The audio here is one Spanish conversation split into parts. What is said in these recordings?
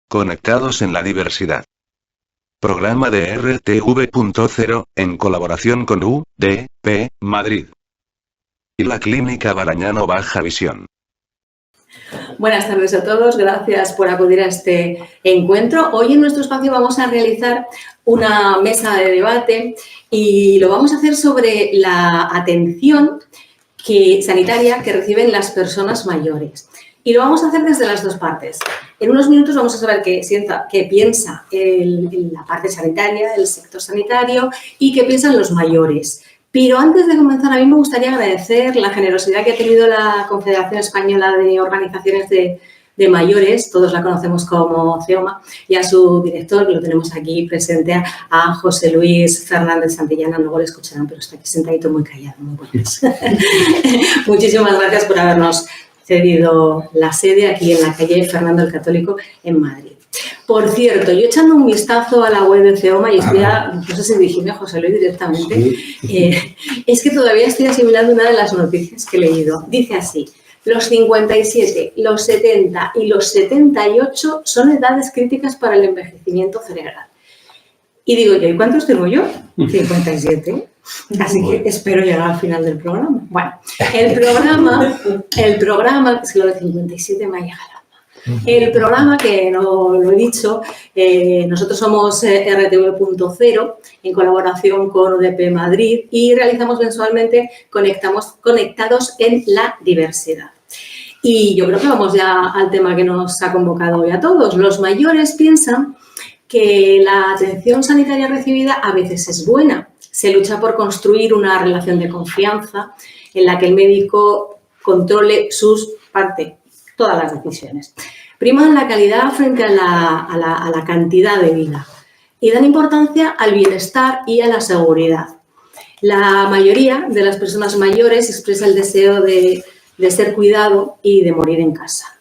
Conectados en la diversidad. Programa de RTV.0, en colaboración con UDP, Madrid. Y la Clínica Barañano Baja Visión. Buenas tardes a todos, gracias por acudir a este encuentro. Hoy en nuestro espacio vamos a realizar una mesa de debate y lo vamos a hacer sobre la atención sanitaria que reciben las personas mayores. Y lo vamos a hacer desde las dos partes. En unos minutos vamos a saber qué piensa la parte sanitaria, el sector sanitario y qué piensan los mayores. Pero antes de comenzar, a mí me gustaría agradecer la generosidad que ha tenido la Confederación Española de Organizaciones de Mayores, todos la conocemos como CEOMA, y a su director, que lo tenemos aquí presente, a José Luis Fernández Santillana. Luego le escucharán, pero está aquí sentadito muy callado, muy buenas. Muchísimas gracias por habernos cedido la sede aquí en la calle Fernando el Católico en Madrid. Por cierto, yo echando un vistazo a la web de CEOMA y estoy no sé si dirigirme a José Luis directamente, es que todavía estoy asimilando una de las noticias que he leído. Dice así: los 57, los 70 y los 78 son edades críticas para el envejecimiento cerebral. Y digo yo, ¿y cuántos tengo yo? 57. Así que espero llegar al final del programa. Bueno, el programa, que es lo de 57 me ha llegado. El programa, que no lo he dicho, nosotros somos RTV.0 en colaboración con UDP Madrid y realizamos mensualmente Conectados en la Diversidad. Y yo creo que vamos ya al tema que nos ha convocado hoy a todos. Los mayores piensan que la atención sanitaria recibida a veces es buena. Se lucha por construir una relación de confianza en la que el médico controle todas las decisiones. Priman la calidad frente a la cantidad de vida y dan importancia al bienestar y a la seguridad. La mayoría de las personas mayores expresa el deseo de ser cuidado y de morir en casa.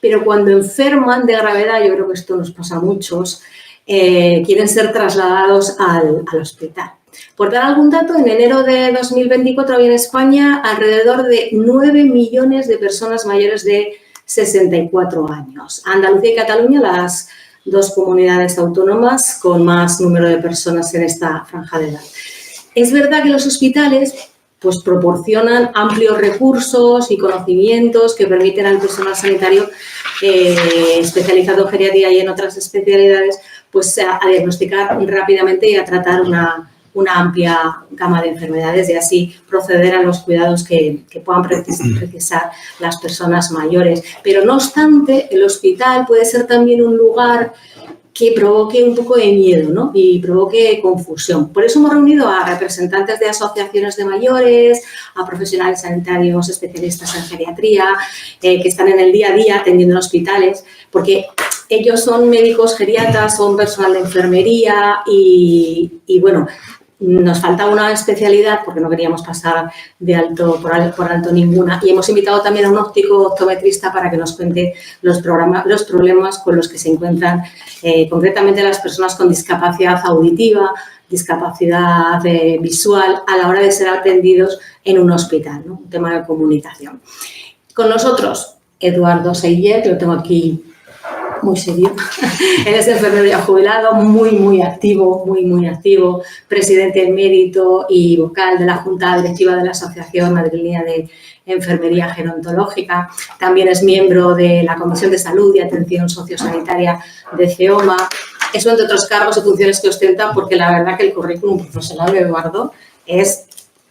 Pero cuando enferman de gravedad, yo creo que esto nos pasa a muchos, quieren ser trasladados al hospital. Por dar algún dato, en enero de 2024 había en España alrededor de 9 millones de personas mayores de 64 años. Andalucía y Cataluña, las dos comunidades autónomas con más número de personas en esta franja de edad. Es verdad que los hospitales proporcionan amplios recursos y conocimientos que permiten al personal sanitario especializado en geriatría y en otras especialidades a diagnosticar rápidamente y a tratar una amplia gama de enfermedades y así proceder a los cuidados que puedan precisar las personas mayores. Pero no obstante, el hospital puede ser también un lugar que provoque un poco de miedo, ¿no? Y provoque confusión. Por eso hemos reunido a representantes de asociaciones de mayores, a profesionales sanitarios especialistas en geriatría, que están en el día a día atendiendo en hospitales, porque ellos son médicos geriatras, son personal de enfermería y bueno, nos falta una especialidad porque no queríamos pasar por alto ninguna, y hemos invitado también a un óptico optometrista para que nos cuente los problemas con los que se encuentran concretamente las personas con discapacidad auditiva, discapacidad visual a la hora de ser atendidos en un hospital, ¿no? Un tema de comunicación. Con nosotros, Eduardo Seiller, que lo tengo aquí muy serio. Él es enfermero ya jubilado, muy activo, presidente emérito y vocal de la Junta Directiva de la Asociación Madrileña de Enfermería Gerontológica. También es miembro de la Comisión de Salud y Atención Sociosanitaria de CEOMA. Eso entre otros cargos y funciones que ostenta, porque la verdad que el currículum profesional de Eduardo es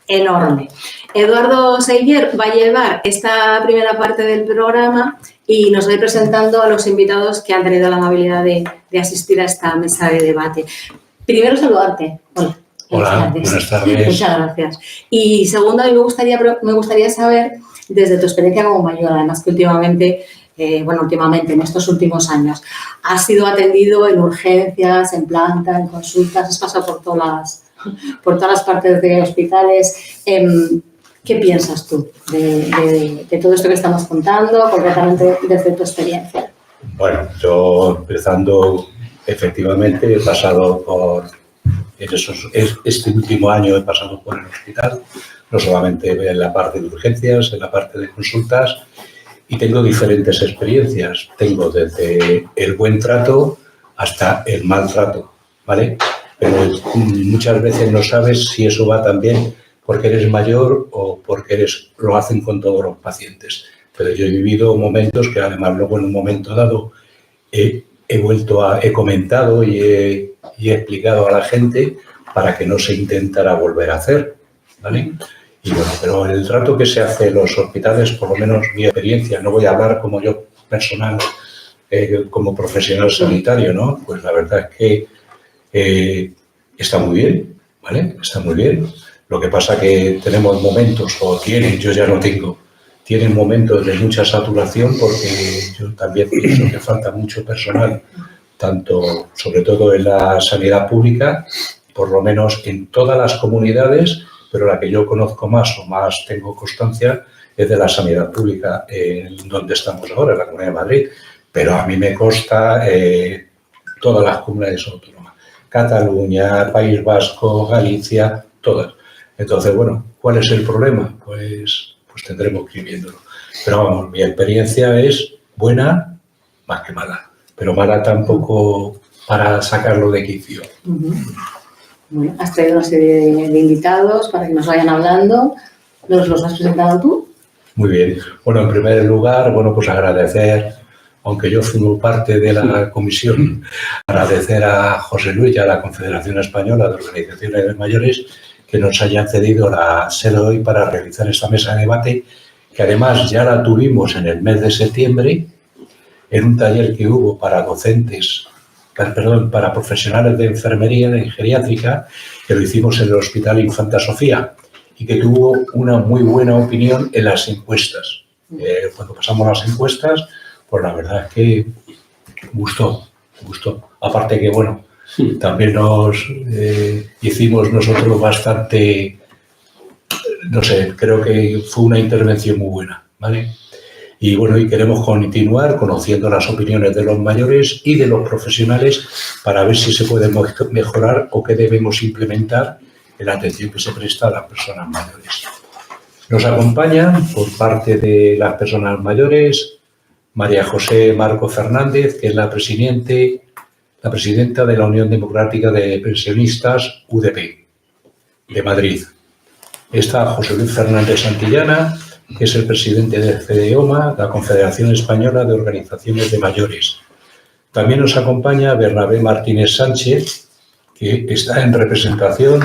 enorme. Eduardo Seiller va a llevar esta primera parte del programa y nos va a ir presentando a los invitados que han tenido la amabilidad de asistir a esta mesa de debate. Primero, saludarte. Hola, buenas tardes. Muchas gracias. Y segundo, a mí me gustaría saber, desde tu experiencia como mayor, además que últimamente, en estos últimos años, has sido atendido en urgencias, en planta, en consultas, has pasado por todas las partes de hospitales. ¿Qué piensas tú de todo esto que estamos contando, concretamente desde tu experiencia? Bueno, yo empezando, efectivamente, he pasado por Este último año he pasado por el hospital, no solamente en la parte de urgencias, en la parte de consultas, y tengo diferentes experiencias. Tengo desde el buen trato hasta el maltrato, ¿vale? Pero muchas veces no sabes si eso va también porque eres mayor o porque lo hacen con todos los pacientes. Pero yo he vivido momentos que además luego en un momento dado he comentado y he explicado a la gente para que no se intentara volver a hacer, ¿vale? Y bueno, pero el trato que se hace en los hospitales, por lo menos mi experiencia, no voy a hablar como yo personal, como profesional sanitario, ¿no? Pues la verdad es que está muy bien, ¿vale? Está muy bien. Lo que pasa que tenemos momentos, yo ya no tengo, tienen momentos de mucha saturación porque yo también pienso que falta mucho personal, tanto, sobre todo en la sanidad pública, por lo menos en todas las comunidades, pero la que yo conozco más o más tengo constancia es de la sanidad pública en donde estamos ahora, en la Comunidad de Madrid, pero a mí me consta todas las comunidades autónomas, Cataluña, País Vasco, Galicia, todas. Entonces, bueno, ¿cuál es el problema? Pues tendremos que ir viéndolo. Pero vamos, mi experiencia es buena más que mala, pero mala tampoco para sacarlo de quicio. Bueno, has traído una serie de invitados para que nos vayan hablando. ¿Nos los has presentado tú? Muy bien. Bueno, en primer lugar, bueno, pues agradecer, aunque yo formo parte de la comisión, agradecer a José Luis y a la Confederación Española de Organizaciones de Mayores que nos hayan cedido la sede hoy para realizar esta mesa de debate, que además ya la tuvimos en el mes de septiembre, en un taller que hubo para para profesionales de enfermería, de geriátrica, que lo hicimos en el Hospital Infanta Sofía y que tuvo una muy buena opinión en las encuestas. Cuando pasamos las encuestas, pues la verdad es que gustó. Aparte que, bueno, también nos hicimos nosotros bastante, no sé, creo que fue una intervención muy buena, ¿vale? Y bueno, y queremos continuar conociendo las opiniones de los mayores y de los profesionales para ver si se puede mejorar o qué debemos implementar en la atención que se presta a las personas mayores. Nos acompañan por parte de las personas mayores María José Marco Fernández, que es la presidenta de la Unión Democrática de Pensionistas, UDP, de Madrid. Está José Luis Fernández Santillana, que es el presidente de CDEOMA, la Confederación Española de Organizaciones de Mayores. También nos acompaña Bernabé Martínez Sánchez, que está en representación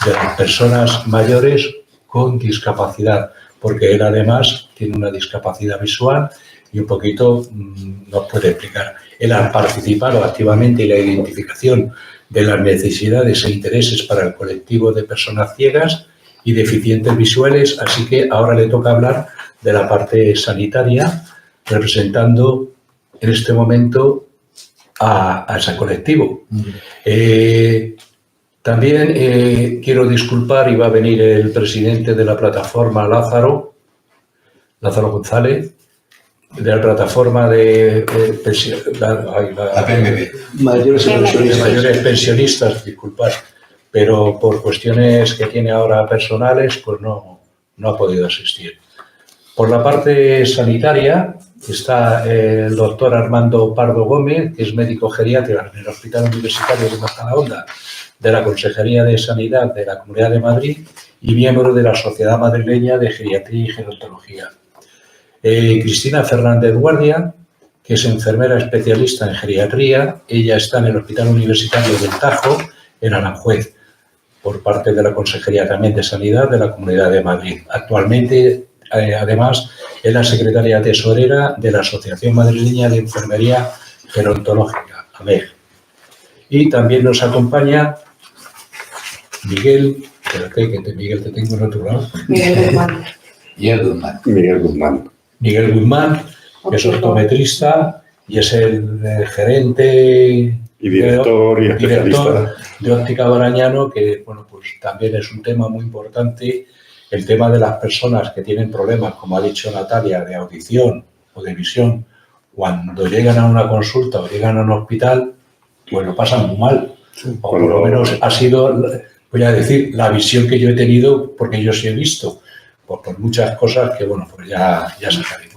de las personas mayores con discapacidad, porque él además tiene una discapacidad visual y un poquito nos puede explicar. Él ha participado activamente en la identificación de las necesidades e intereses para el colectivo de personas ciegas y deficientes visuales, así que ahora le toca hablar de la parte sanitaria, representando en este momento a ese colectivo. También quiero disculpar, iba a venir el presidente de la plataforma Lázaro González, de la plataforma de la PMB. Mayores pensionistas, disculpad, pero por cuestiones que tiene ahora personales, pues no ha podido asistir. Por la parte sanitaria está el doctor Armando Pardo Gómez, que es médico geriatra en el Hospital Universitario de Majadahonda de la Consejería de Sanidad de la Comunidad de Madrid y miembro de la Sociedad Madrileña de Geriatría y Gerontología. Cristina Fernández Guardia, que es enfermera especialista en geriatría. Ella está en el Hospital Universitario del Tajo, en Aranjuez, por parte de la Consejería también de Sanidad de la Comunidad de Madrid. Actualmente, además, es la secretaria tesorera de la Asociación Madrileña de Enfermería Gerontológica, AMEG. Y también nos acompaña Miguel, Miguel te tengo en otro lado. Miguel Guzmán, que es optometrista y es el gerente y director de Óptica Barañano, que bueno, pues también es un tema muy importante, el tema de las personas que tienen problemas, como ha dicho Natalia, de audición o de visión, cuando llegan a una consulta o llegan a un hospital, pues lo pasan muy mal, O por lo menos ha sido, voy a decir, la visión que yo he tenido, porque yo sí he visto, por muchas cosas que, bueno, pues ya sacaremos.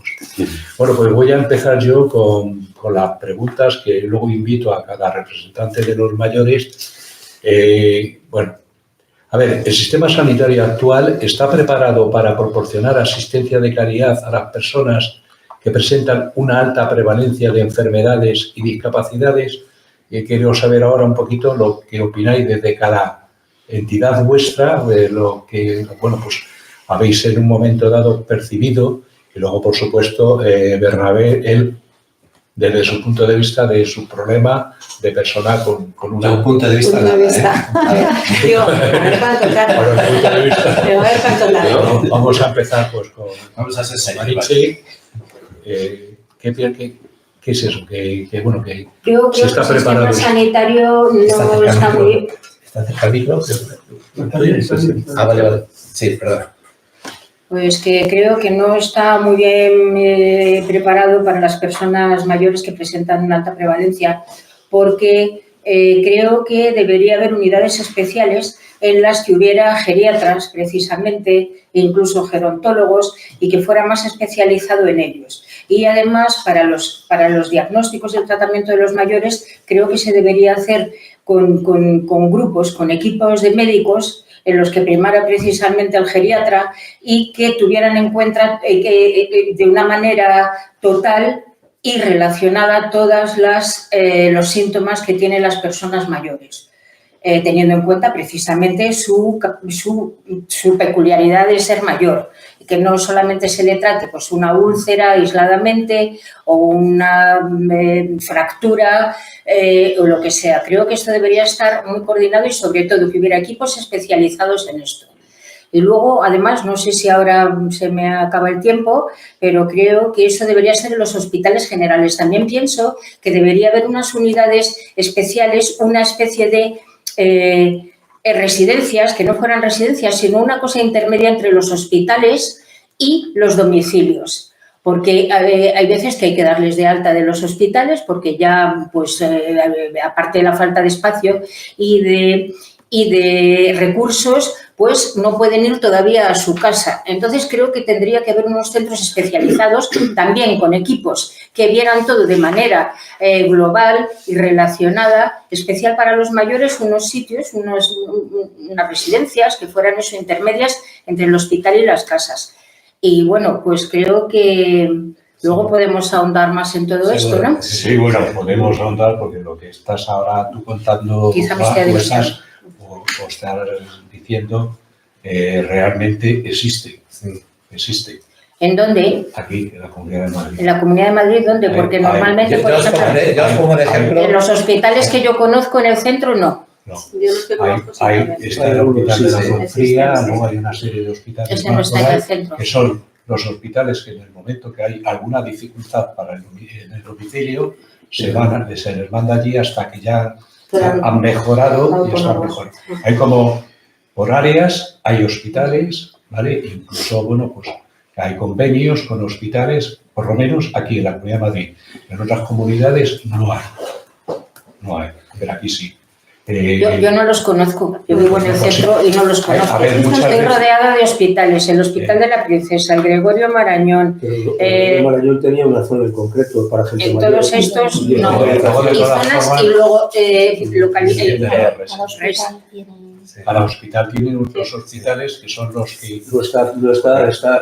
Bueno, pues voy a empezar yo con las preguntas que luego invito a cada representante de los mayores. Bueno, a ver, ¿el sistema sanitario actual está preparado para proporcionar asistencia de calidad a las personas que presentan una alta prevalencia de enfermedades y discapacidades? Quiero saber ahora un poquito lo que opináis desde cada entidad vuestra, de lo que, bueno, pues habéis en un momento dado percibido, y luego, por supuesto, Bernabé, él, desde su punto de vista, de su problema de persona con un punto de vista. Digo, a ver cuánto tarda. Vamos a empezar pues con Vamos a ser Mariche. ¿Qué es eso? Que Yo se creo está que el preparado. sistema sanitario no está muy bien. ¿Está cerca el micro? Vale. Sí, perdón. Pues que creo que no está muy bien preparado para las personas mayores que presentan una alta prevalencia, porque creo que debería haber unidades especiales en las que hubiera geriatras, precisamente, e incluso gerontólogos, y que fuera más especializado en ellos. Y además, para los diagnósticos y el tratamiento de los mayores, creo que se debería hacer con grupos, con equipos de médicos, en los que primara precisamente el geriatra y que tuvieran en cuenta de una manera total y relacionada todos los síntomas que tienen las personas mayores, teniendo en cuenta precisamente su peculiaridad de ser mayor, que no solamente se le trate pues una úlcera aisladamente o una fractura o lo que sea. Creo que esto debería estar muy coordinado y sobre todo que hubiera equipos especializados en esto. Y luego, además, no sé si ahora se me acaba el tiempo, pero creo que eso debería ser en los hospitales generales. También pienso que debería haber unas unidades especiales, una especie de residencias, que no fueran residencias, sino una cosa intermedia entre los hospitales y los domicilios. Porque hay veces que hay que darles de alta de los hospitales porque ya, pues, aparte de la falta de espacio y de recursos, pues no pueden ir todavía a su casa. Entonces, creo que tendría que haber unos centros especializados, también con equipos que vieran todo de manera global y relacionada, especial para los mayores, unos sitios, unas residencias que fueran eso, intermedias entre el hospital y las casas. Y bueno, pues creo que luego podemos ahondar más en todo esto, ¿no? Sí, bueno, podemos ahondar porque lo que estás ahora tú contando, quizá me esté adelantando, o estás diciendo, realmente existe. Existe. ¿En dónde? Aquí, en la Comunidad de Madrid. ¿En la Comunidad de Madrid dónde? Porque normalmente, por ejemplo, en los hospitales que yo conozco en el centro, no. No. Yo los que conozco Está el hospital de la Confría, luego hay una serie de hospitales Ese no está en el centro. que son los hospitales que en el momento que hay alguna dificultad en el domicilio, se les manda allí hasta que ya han mejorado y están mejor. Hay como por áreas, hay hospitales, ¿vale? Incluso, bueno, pues hay convenios con hospitales, por lo menos aquí en la Comunidad de Madrid. En otras comunidades no hay. No hay, pero aquí sí. Yo no los conozco, yo vivo en el centro y no los conozco. Estoy rodeada de hospitales, el Hospital de la Princesa, el Gregorio Marañón. El Marañón tenía una zona en concreto para gente mayor. En todos estos, no. Y zonas y luego localidades. Para el hospital tienen otros hospitales que son los que...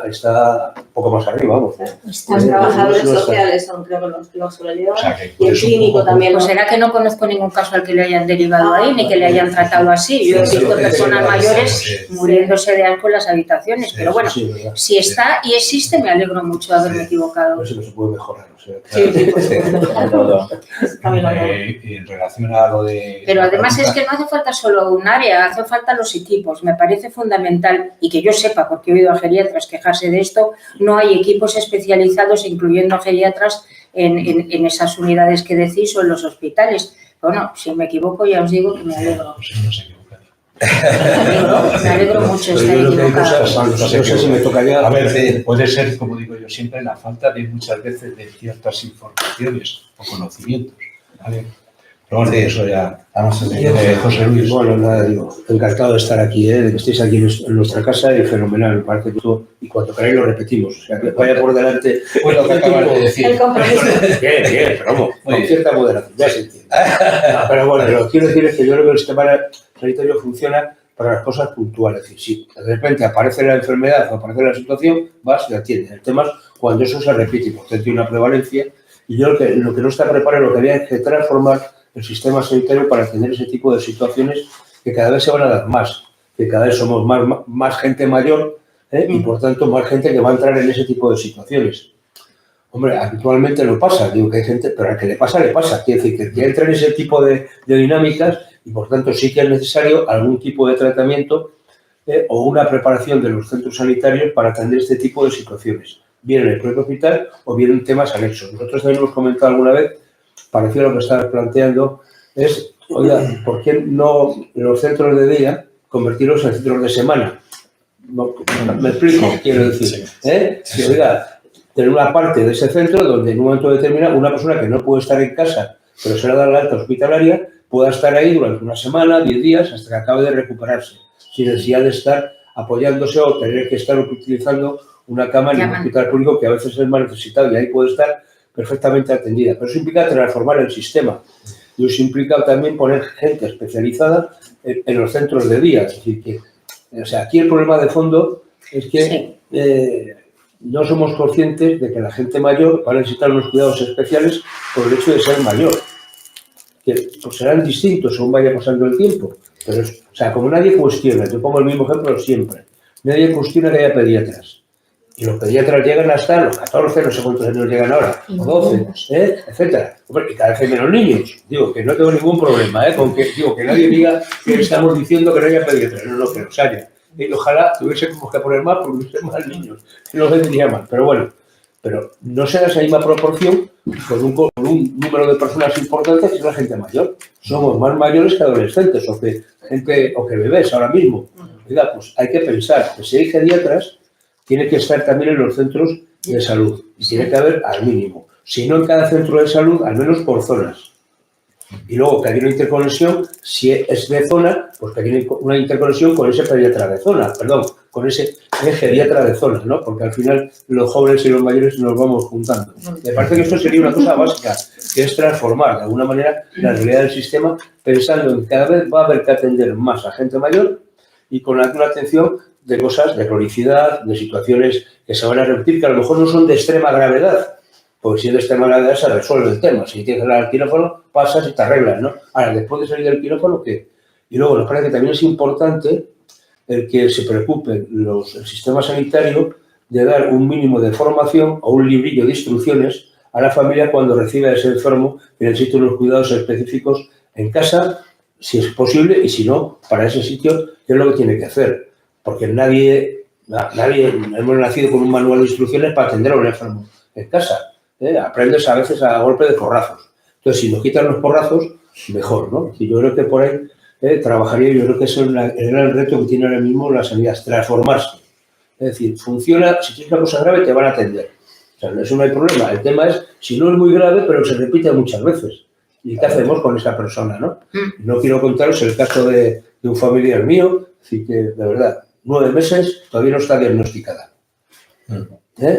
Está un poco más arriba, vamos. Los trabajadores sociales son, creo, los que lo suelen llevar. Y el clínico también. Pues será que no conozco ningún caso al que le hayan derivado ahí, ni que le hayan tratado así. Yo he visto personas mayores muriéndose de asco en las habitaciones. Pero bueno, si está y existe, me alegro mucho de haberme equivocado. No sé si se puede mejorar. En relación a lo de... Pero además es que no hace falta solo un área, hace falta los equipos. Me parece fundamental, y que yo sepa, porque he oído a geriatras quejarse de esto, no hay equipos especializados, incluyendo geriatras, en esas unidades que decís o en los hospitales. Bueno, si me equivoco ya os digo que me alegro. Me alegro mucho de estar equivocado. No sé si me tocaría... A ver, puede ser, como digo yo siempre, la falta de muchas veces de ciertas informaciones o conocimientos, ¿vale? Pero bueno, Sí. eso ya. Vamos a seguir. José Luis. Bueno, nada, digo, encantado de estar aquí, de que estéis aquí en nuestra casa y fenomenal, me parece que todo, y cuando queráis lo repetimos, o sea, que vaya por delante. Pues lo que acabas de decir. El compromiso. Bien, pero vamos, Muy con bien. cierta moderación, ya se entiende. No, pero bueno, lo que quiero decir es que yo creo que el sistema sanitario funciona para las cosas puntuales. Es decir, si de repente aparece la enfermedad o aparece la situación, vas y la atiendes. El tema es cuando eso se repite, por tanto hay una prevalencia, y yo creo que lo que no está preparado, lo que había que transformar el sistema sanitario para atender ese tipo de situaciones que cada vez se van a dar más, que cada vez somos más gente mayor y por tanto más gente que va a entrar en ese tipo de situaciones. Hombre, habitualmente no pasa, digo que hay gente, pero al que le pasa, quiere decir que el que entra en ese tipo de dinámicas y por tanto sí que es necesario algún tipo de tratamiento o una preparación de los centros sanitarios para atender este tipo de situaciones, bien en el propio hospital o bien en temas anexos. Nosotros también hemos comentado alguna vez, parecido a lo que estabas planteando, es, oiga, ¿por qué no los centros de día convertirlos en centros de semana? No, me explico, quiero decir. Sí. Que, oiga, tener una parte de ese centro donde en un momento determinado una persona que no puede estar en casa, pero se le da la alta hospitalaria, pueda estar ahí durante una semana, 10 días, hasta que acabe de recuperarse, sin necesidad de estar apoyándose o tener que estar utilizando una cama en un hospital público que a veces es más necesitado y ahí puede estar perfectamente atendida. Pero eso implica transformar el sistema y eso implica también poner gente especializada en los centros de día. Es decir, que, o sea, aquí el problema de fondo es que no somos conscientes de que la gente mayor va a necesitar unos cuidados especiales por el hecho de ser mayor. Que pues, serán distintos según vaya pasando el tiempo. Pero, o sea, como nadie cuestiona, yo pongo el mismo ejemplo siempre, nadie cuestiona que haya pediatras. Y los pediatras llegan hasta los 14, no sé cuántos años llegan ahora, o 12, etcétera. Y cada vez hay menos niños. Digo, que no tengo ningún problema, con que, digo, que nadie diga que estamos diciendo que no haya pediatras. No, que los haya. Y ojalá tuviésemos que poner más porque hubiese más niños. Que no vendría mal. Pero bueno, pero no se da esa misma proporción con un número de personas importantes que es la gente mayor. Somos más mayores que adolescentes o que bebés ahora mismo. Oiga, pues hay que pensar que si hay pediatras, tiene que estar también en los centros de salud y tiene que haber al mínimo. Si no en cada centro de salud, al menos por zonas. Y luego que haya una interconexión, si es de zona, pues que haya una interconexión con ese pediatra de zona, con ese geriatra de zona, ¿no? Porque al final los jóvenes y los mayores nos vamos juntando. Me parece que esto sería una cosa básica, que es transformar de alguna manera la realidad del sistema pensando en que cada vez va a haber que atender más a gente mayor y con alguna atención de cosas de cronicidad, de situaciones que se van a repetir, que a lo mejor no son de extrema gravedad, porque si es de extrema gravedad se resuelve el tema. Si tienes que ir al quirófano, pasas y te arreglas, ¿no? Ahora, después de salir del quirófano, ¿qué? Y luego nos parece que también es importante el que se preocupe el sistema sanitario de dar un mínimo de formación o un librillo de instrucciones a la familia cuando recibe a ese enfermo que necesita unos cuidados específicos en casa, si es posible, y si no, para ese sitio, ¿qué es lo que tiene que hacer? Porque nadie hemos nacido con un manual de instrucciones para atender a un enfermo en casa. Aprendes a veces a golpe de porrazos. Entonces, si nos quitan los porrazos, mejor, ¿no? Y yo creo que por ahí trabajaría, yo creo que ese es el gran reto que tiene ahora mismo la sanidad, transformarse. Es decir, funciona, si tienes una cosa grave te van a atender. O sea, eso no hay problema. El tema es, si no es muy grave, pero se repite muchas veces. ¿Y qué hacemos con esa persona, no? No quiero contaros el caso de un familiar mío, así que, de verdad, 9 meses, todavía no está diagnosticada.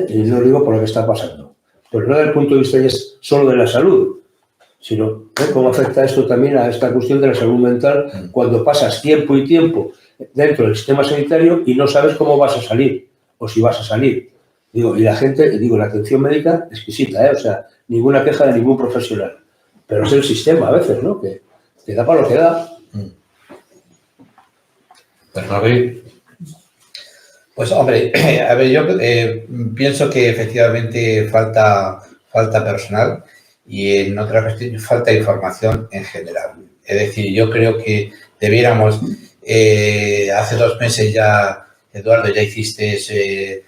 Y no digo por lo que está pasando. Pues no desde el punto de vista solo de la salud, sino cómo afecta esto también a esta cuestión de la salud mental cuando pasas tiempo y tiempo dentro del sistema sanitario y no sabes cómo vas a salir o si vas a salir. Digo, y la gente, la atención médica exquisita, o sea, ninguna queja de ningún profesional. Pero es el sistema a veces, ¿no? Que da para lo que da. Pues hombre, a ver, yo pienso que efectivamente falta personal y en otra cuestión falta información en general. Es decir, yo creo que debiéramos, hace 2 meses ya, Eduardo, ya hiciste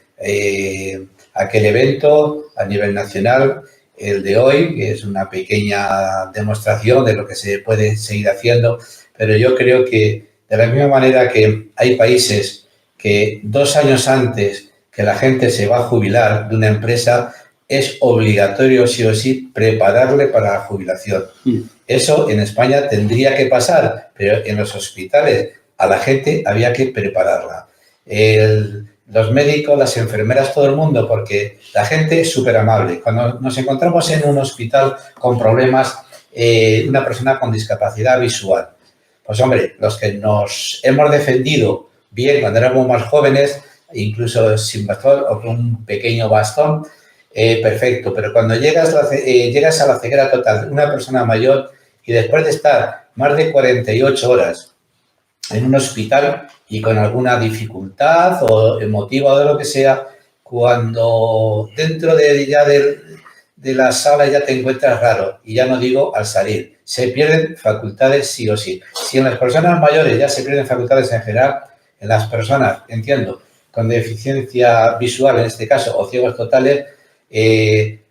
aquel evento a nivel nacional, el de hoy, que es una pequeña demostración de lo que se puede seguir haciendo, pero yo creo que de la misma manera que hay países que 2 años antes que la gente se va a jubilar de una empresa, es obligatorio sí o sí prepararle para la jubilación. Eso en España tendría que pasar, pero en los hospitales a la gente había que prepararla. Los médicos, las enfermeras, todo el mundo, porque la gente es súper amable. Cuando nos encontramos en un hospital con problemas, una persona con discapacidad visual, pues hombre, los que nos hemos defendido bien cuando éramos más jóvenes, incluso sin bastón o con un pequeño bastón, perfecto, pero cuando llegas a la ceguera total de una persona mayor y después de estar más de 48 horas en un hospital y con alguna dificultad o emotiva o de lo que sea, cuando dentro de la sala ya te encuentras raro, y ya no digo al salir, se pierden facultades sí o sí. Si en las personas mayores ya se pierden facultades en general, en las personas, entiendo, con deficiencia visual en este caso o ciegos totales,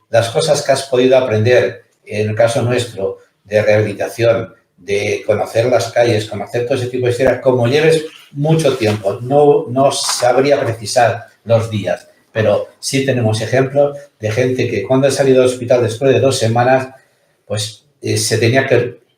las cosas que has podido aprender, en el caso nuestro, de rehabilitación, de conocer las calles, conocer todo ese tipo de historias, como lleves mucho tiempo, no sabría precisar los días, pero sí tenemos ejemplos de gente que cuando ha salido del hospital después de 2 semanas, pues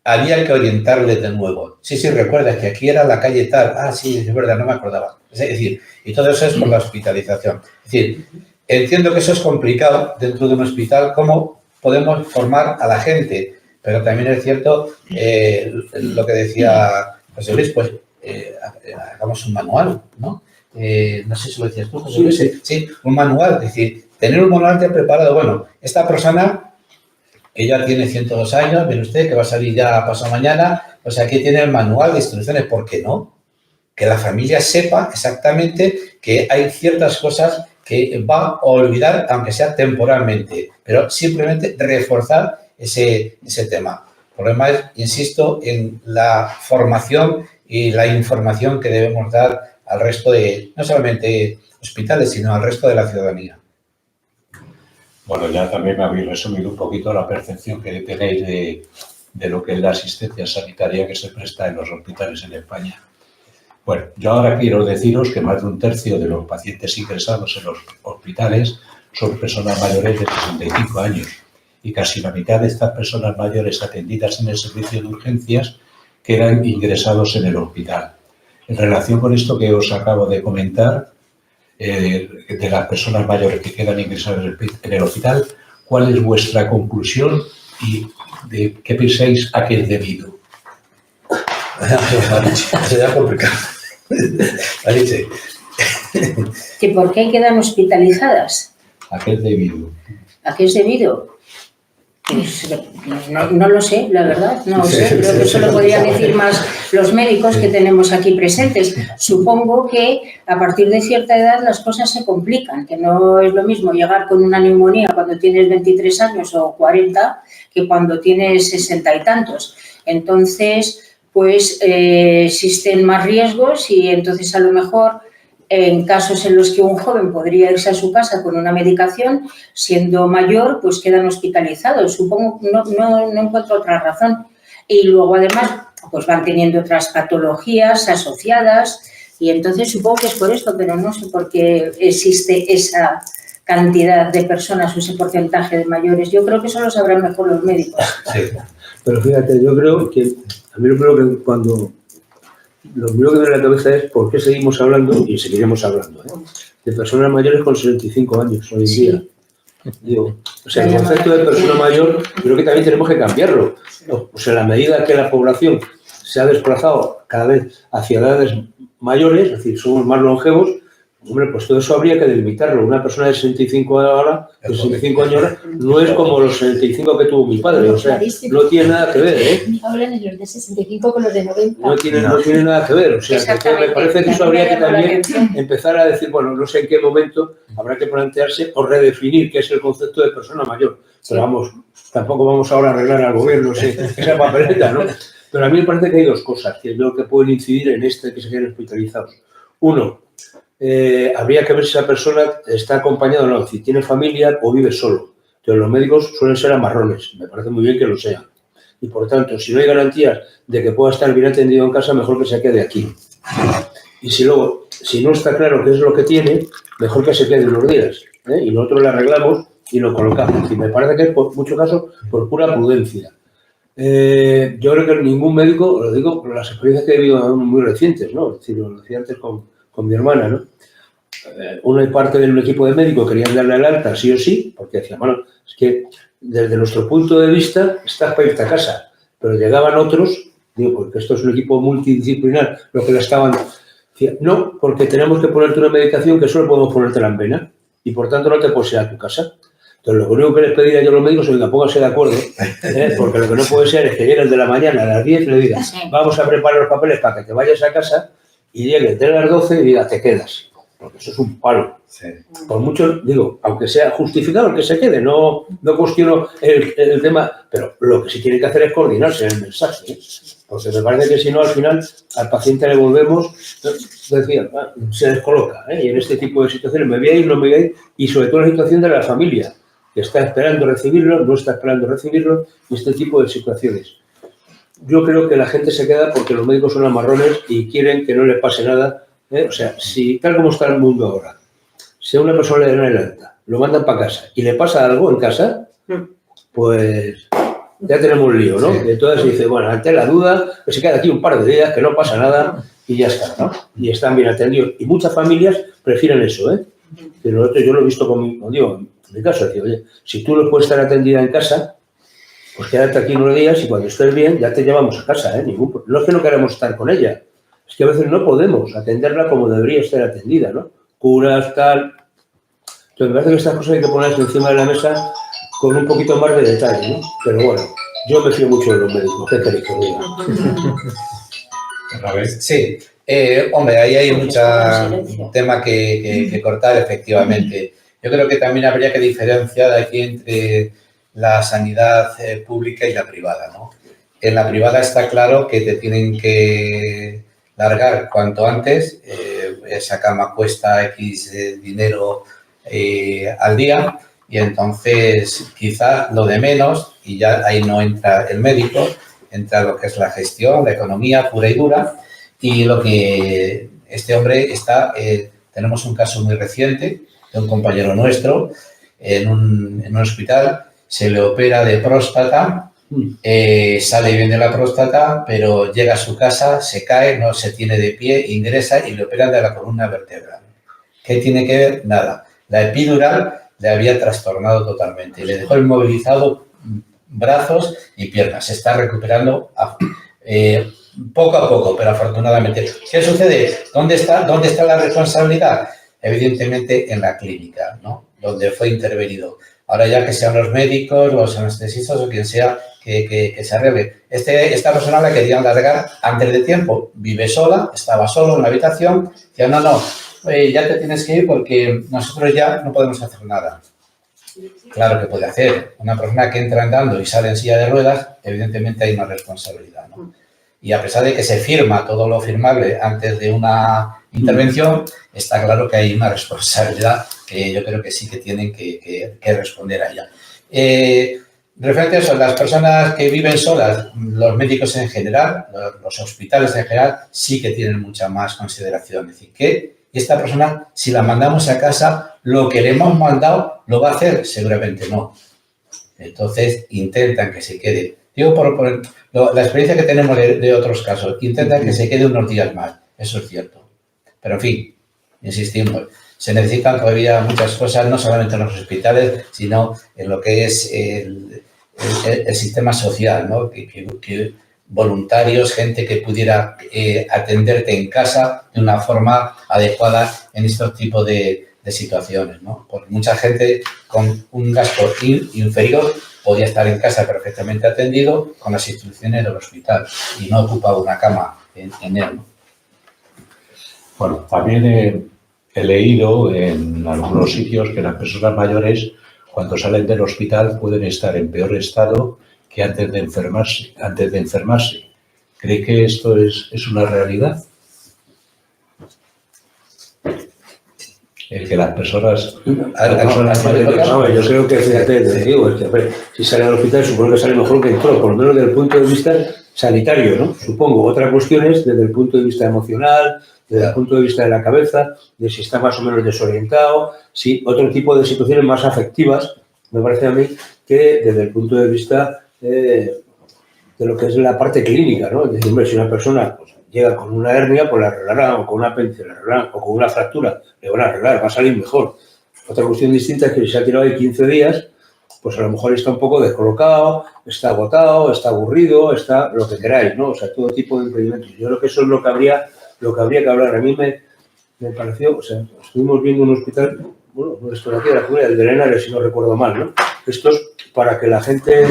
había que orientarle de nuevo. Sí, recuerdas que aquí era la calle tal, sí, es verdad, no me acordaba. Es decir, y todo eso es por la hospitalización. Es decir, entiendo que eso es complicado dentro de un hospital, cómo podemos formar a la gente, pero también es cierto lo que decía José Luis, pues hagamos un manual, ¿no? No sé si lo decías tú, José Luis. Sí, un manual, es decir, tener un manual ya preparado. Bueno, esta persona que ya tiene 102 años, ven usted, que va a salir ya pasado mañana, pues aquí tiene el manual de instrucciones, ¿por qué no? Que la familia sepa exactamente que hay ciertas cosas que va a olvidar, aunque sea temporalmente, pero simplemente reforzar ese tema. El problema es, insisto, en la formación y la información que debemos dar al resto de, no solamente hospitales, sino al resto de la ciudadanía. Bueno, ya también me habéis resumido un poquito la percepción que tenéis de lo que es la asistencia sanitaria que se presta en los hospitales en España. Bueno, yo ahora quiero deciros que más de 1/3 de los pacientes ingresados en los hospitales son personas mayores de 65 años y casi la mitad de estas personas mayores atendidas en el servicio de urgencias quedan ingresados en el hospital. En relación con esto que os acabo de comentar, de las personas mayores que quedan ingresadas en el hospital, ¿cuál es vuestra conclusión y de qué pensáis a qué es debido? Sería complicado. ¿Que por qué quedan hospitalizadas? ¿A qué es debido? ¿A qué es debido? Pues, no lo sé, la verdad, no lo sé. Creo que eso lo podrían decir más los médicos que tenemos aquí presentes. Supongo que a partir de cierta edad las cosas se complican, que no es lo mismo llegar con una neumonía cuando tienes 23 años o 40 que cuando tienes 60 y tantos. Entonces, pues existen más riesgos y entonces a lo mejor en casos en los que un joven podría irse a su casa con una medicación, siendo mayor, pues quedan hospitalizados. Supongo, no encuentro otra razón. Y luego, además, pues van teniendo otras patologías asociadas y entonces supongo que es por esto, pero no sé por qué existe esa cantidad de personas o ese porcentaje de mayores. Yo creo que eso lo sabrán mejor los médicos. Sí. Pero fíjate, yo creo que, a mí lo primero que lo primero que me viene a la cabeza es por qué seguimos hablando, y seguiremos hablando, de personas mayores con 65 años hoy en día. Digo, o sea, el concepto de persona mayor creo que también tenemos que cambiarlo. O sea, a la medida que la población se ha desplazado cada vez hacia edades mayores, es decir, somos más longevos, hombre, pues todo eso habría que delimitarlo. Una persona de 65 ahora, de 65 años ahora, no es como los 65 que tuvo mi padre, o sea, no tiene nada que ver, ¿eh? Hablan de los de 65 con los de 90. No tiene nada que ver, o sea, que me parece que eso habría que también empezar a decir, bueno, no sé en qué momento habrá que plantearse o redefinir qué es el concepto de persona mayor. Pero vamos, tampoco vamos ahora a arreglar al gobierno esa papeleta, ¿no? Pero a mí me parece que hay dos cosas que yo creo que pueden incidir en que se queden hospitalizados. Uno, habría que ver si esa persona está acompañada o no, si tiene familia o vive solo. Entonces, los médicos suelen ser amarrones, me parece muy bien que lo sean. Y, por tanto, si no hay garantías de que pueda estar bien atendido en casa, mejor que se quede aquí. Y si luego, si no está claro qué es lo que tiene, mejor que se quede unos días, y nosotros le arreglamos y lo colocamos. Y me parece que es, por muchos casos, por pura prudencia. Yo creo que ningún médico, lo digo por las experiencias que he vivido muy recientes, ¿no? Es decir, lo decía antes con mi hermana, ¿no? Una parte del equipo de médicos querían darle el alta sí o sí, porque decían, bueno, es que desde nuestro punto de vista estás para irte a casa, pero llegaban otros, digo, porque esto es un equipo multidisciplinar, lo que le estaban, decían, no, porque tenemos que ponerte una medicación que solo podemos ponértela en vena y por tanto no te puedes ir a tu casa. Entonces, lo único que les pediría yo a los médicos es, oiga, pónganse de acuerdo, porque lo que no puede ser es que llegues de la mañana a las 10 y le digas, vamos a preparar los papeles para que te vayas a casa y llegues de las 12 y digas, te quedas. Porque eso es un palo. Sí. Por mucho, digo, aunque sea justificado el que se quede, no cuestiono el tema, pero lo que sí tiene que hacer es coordinarse el mensaje, ¿eh? Porque me parece que si no, al final, al paciente le volvemos, decía, se descoloca, ¿eh? Y en este tipo de situaciones me voy a ir, no me voy a ir, y sobre todo la situación de la familia, que está esperando recibirlo, no está esperando recibirlo, y este tipo de situaciones. Yo creo que la gente se queda porque los médicos son amarrones y quieren que no le pase nada. O sea, si tal como está el mundo ahora, si a una persona le dan el alta, lo mandan para casa y le pasa algo en casa, pues ya tenemos un lío, ¿no? Y entonces se dice, bueno, ante la duda, que se queda aquí un par de días, que no pasa nada y ya está, ¿no? Y están bien atendidos. Y muchas familias prefieren eso, ¿eh? Pero yo lo he visto en mi caso, decir, oye, si tú no puedes estar atendida en casa, pues quédate aquí unos días y cuando estés bien ya te llevamos a casa, ¿eh? No es que no queramos estar con ella. Es que a veces no podemos atenderla como debería estar atendida, ¿no? Curas, tal. Entonces, me parece que estas cosas hay que ponerlas encima de la mesa con un poquito más de detalle, ¿no? Pero bueno, yo me fío mucho de los médicos. ¿Qué queréis que diga? ¿Otra vez? Sí. Hombre, ahí hay mucho tema que cortar, efectivamente. Yo creo que también habría que diferenciar aquí entre la sanidad pública y la privada, ¿no? En la privada está claro que te tienen que largar cuanto antes, esa cama cuesta X dinero al día y entonces quizá lo de menos, y ya ahí no entra el médico, entra lo que es la gestión, la economía pura y dura, y lo que este hombre está, tenemos un caso muy reciente de un compañero nuestro en un hospital, se le opera de próstata. Sale bien de la próstata, pero llega a su casa, se cae, no se tiene de pie, ingresa y le operan de la columna vertebral. ¿Qué tiene que ver? Nada. La epidural le había trastornado totalmente. Le dejó inmovilizado brazos y piernas. Se está recuperando poco a poco, pero afortunadamente. ¿Qué sucede? ¿Dónde está la responsabilidad? Evidentemente en la clínica, ¿no? Donde fue intervenido. Ahora ya que sean los médicos, los anestesistas o quien sea, que se arregle. Esta persona la querían largar antes de tiempo. Vive sola, estaba solo en la habitación. Decía, no, ya te tienes que ir porque nosotros ya no podemos hacer nada. Claro que puede hacer. Una persona que entra andando y sale en silla de ruedas, evidentemente hay una responsabilidad, ¿no? Y a pesar de que se firma todo lo firmable antes de una intervención, está claro que hay una responsabilidad que yo creo que sí que tienen que responder a ella. Referente a eso, las personas que viven solas, los médicos en general, los hospitales en general, sí que tienen mucha más consideración. Es decir, que esta persona, si la mandamos a casa, lo que le hemos mandado, ¿lo va a hacer? Seguramente no. Entonces, intentan que se quede. Digo, por la experiencia que tenemos de otros casos, intentan que se quede unos días más. Eso es cierto. Pero, en fin, insistimos, se necesitan todavía muchas cosas, no solamente en los hospitales, sino en lo que es el sistema social, ¿no? Que voluntarios, gente que pudiera atenderte en casa de una forma adecuada en estos tipos de situaciones, ¿no? Porque mucha gente con un gasto inferior podía estar en casa perfectamente atendido con las instrucciones del hospital y no ocupaba una cama en él, ¿no? Bueno, también he leído en algunos sitios que las personas mayores, cuando salen del hospital, pueden estar en peor estado que antes de enfermarse. ¿Cree que esto es una realidad? El que las personas mayores... Yo creo que, fíjate, te digo, si sale al hospital, supongo que sale mejor que entró, por lo menos desde el punto de vista sanitario, ¿no? Supongo. Otra cuestión es desde el punto de vista emocional, desde el punto de vista de la cabeza, de si está más o menos desorientado, si otro tipo de situaciones más afectivas me parece a mí que desde el punto de vista de lo que es la parte clínica, ¿no? Es decir, hombre, si una persona pues, llega con una hernia, pues la arreglarán, o con un apéndice la arreglarán, o con una fractura, le van a arreglar, va a salir mejor. Otra cuestión distinta es que si se ha tirado ahí 15 días, pues a lo mejor está un poco descolocado, está agotado, está aburrido, está lo que queráis, ¿no? O sea, todo tipo de impedimentos. Yo creo que eso es lo que habría que hablar. A mí me pareció, o sea, estuvimos viendo un hospital, bueno, nuestro aquí de la comunidad, el de Henares, si no recuerdo mal, ¿no? Estos para que la gente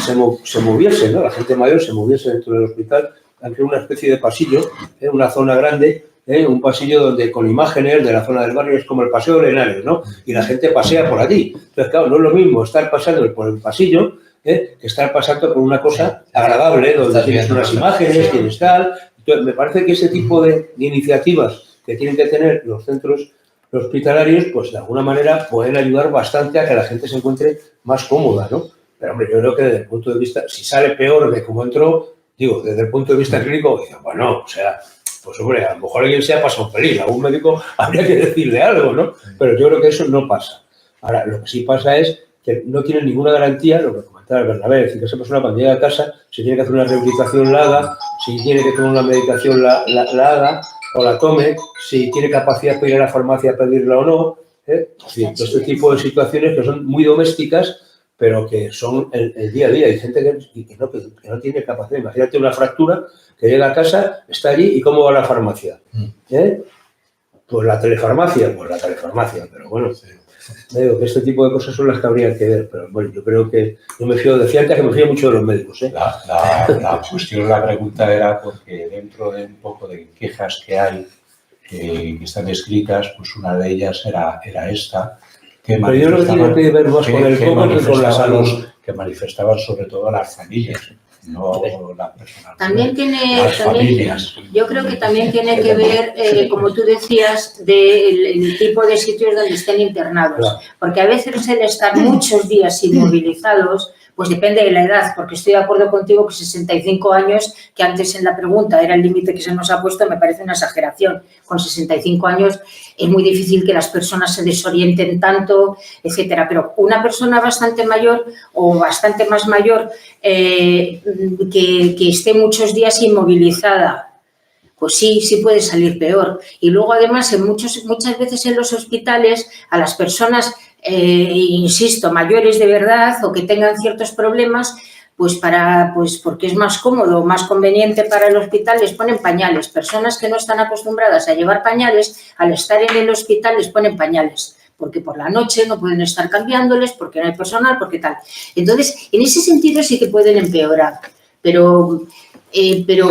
se moviese, ¿no? La gente mayor se moviese dentro del hospital, han creado una especie de pasillo, una zona grande, un pasillo donde con imágenes de la zona del barrio es como el paseo de Henares, ¿no? Y la gente pasea por allí. Entonces, claro, no es lo mismo estar pasando por el pasillo que estar pasando por una cosa agradable, donde tienes unas imágenes, tienes tal. Entonces, me parece que ese tipo de iniciativas que tienen que tener los centros hospitalarios, pues de alguna manera pueden ayudar bastante a que la gente se encuentre más cómoda, ¿no? Pero, hombre, yo creo que desde el punto de vista, si sale peor de cómo entró, digo, desde el punto de vista clínico, bueno, o sea, pues hombre, a lo mejor alguien se ha pasado feliz, algún médico habría que decirle algo, ¿no? Pero yo creo que eso no pasa. Ahora, lo que sí pasa es que no tiene ninguna garantía, lo que comentaba Bernabé, es decir, que esa persona cuando llega a casa, si tiene que hacer una rehabilitación la haga, si tiene que tomar una medicación la haga o la tome, si tiene capacidad para ir a la farmacia a pedirla o no. Sí, este tipo de situaciones que son muy domésticas, pero que son el día a día. Hay gente que no tiene capacidad. Imagínate una fractura que llega a casa, está allí y ¿cómo va a la farmacia? Pues la telefarmacia, pero bueno, digo que este tipo de cosas son las que habría que ver, pero bueno, yo creo que yo me fío, decía antes que me fío mucho de los médicos. La cuestión, la pregunta era porque dentro de un poco de quejas que hay, que están escritas, pues una de ellas era esta, pero yo lo que tiene que ver más con el coco que con la salud. Que manifestaban sobre todo las familias, no la persona. También tiene, las familias. Yo creo que también tiene que ver, como tú decías, del tipo de sitios donde estén internados. Claro. Porque a veces el estar muchos días inmovilizados, pues depende de la edad, porque estoy de acuerdo contigo que 65 años, que antes en la pregunta era el límite que se nos ha puesto, me parece una exageración. Con 65 años es muy difícil que las personas se desorienten tanto, etcétera. Pero una persona bastante mayor o bastante más mayor que esté muchos días inmovilizada, pues sí puede salir peor. Y luego, además, muchas veces en los hospitales, a las personas, insisto, mayores de verdad o que tengan ciertos problemas, pues porque es más cómodo, más conveniente para el hospital, les ponen pañales. Personas que no están acostumbradas a llevar pañales, al estar en el hospital les ponen pañales, porque por la noche no pueden estar cambiándoles, porque no hay personal, porque tal. Entonces, en ese sentido sí que pueden empeorar, pero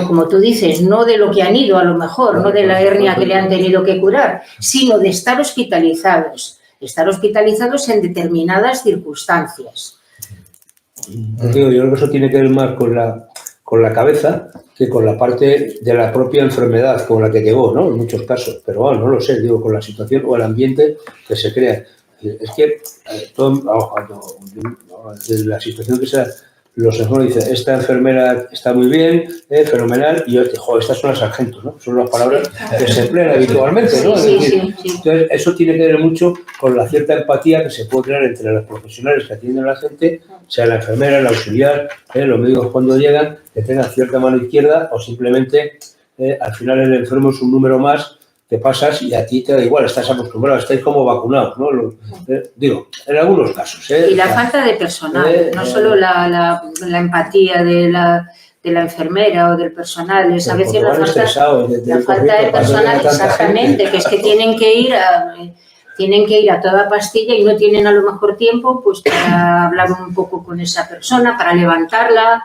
como tú dices, no de lo que han ido a lo mejor, no de la hernia que le han tenido que curar, sino de estar hospitalizados en determinadas circunstancias. Yo creo que eso tiene que ver más con la cabeza que con la parte de la propia enfermedad con la que llegó, ¿no? En muchos casos, pero bueno, no lo sé, digo, con la situación o el ambiente que se crea. Es que desde la situación que sea, los enfermos dicen, esta enfermera está muy bien, fenomenal, y yo te digo, estas son las sargentos, ¿no? Son las palabras que se emplean habitualmente, ¿no? Sí, es decir, sí. Entonces, eso tiene que ver mucho con la cierta empatía que se puede crear entre los profesionales que atienden a la gente, sea la enfermera, el auxiliar, los médicos cuando llegan, que tengan cierta mano izquierda o simplemente, al final el enfermo es un número más, te pasas y a ti te da igual, estás acostumbrado, estáis como vacunados, ¿no? Digo, en algunos casos. Y la falta de personal, no solo la empatía de la enfermera o del personal, es a veces la falta de personal, exactamente, que es que tienen que ir a toda pastilla y no tienen a lo mejor tiempo pues para hablar un poco con esa persona, para levantarla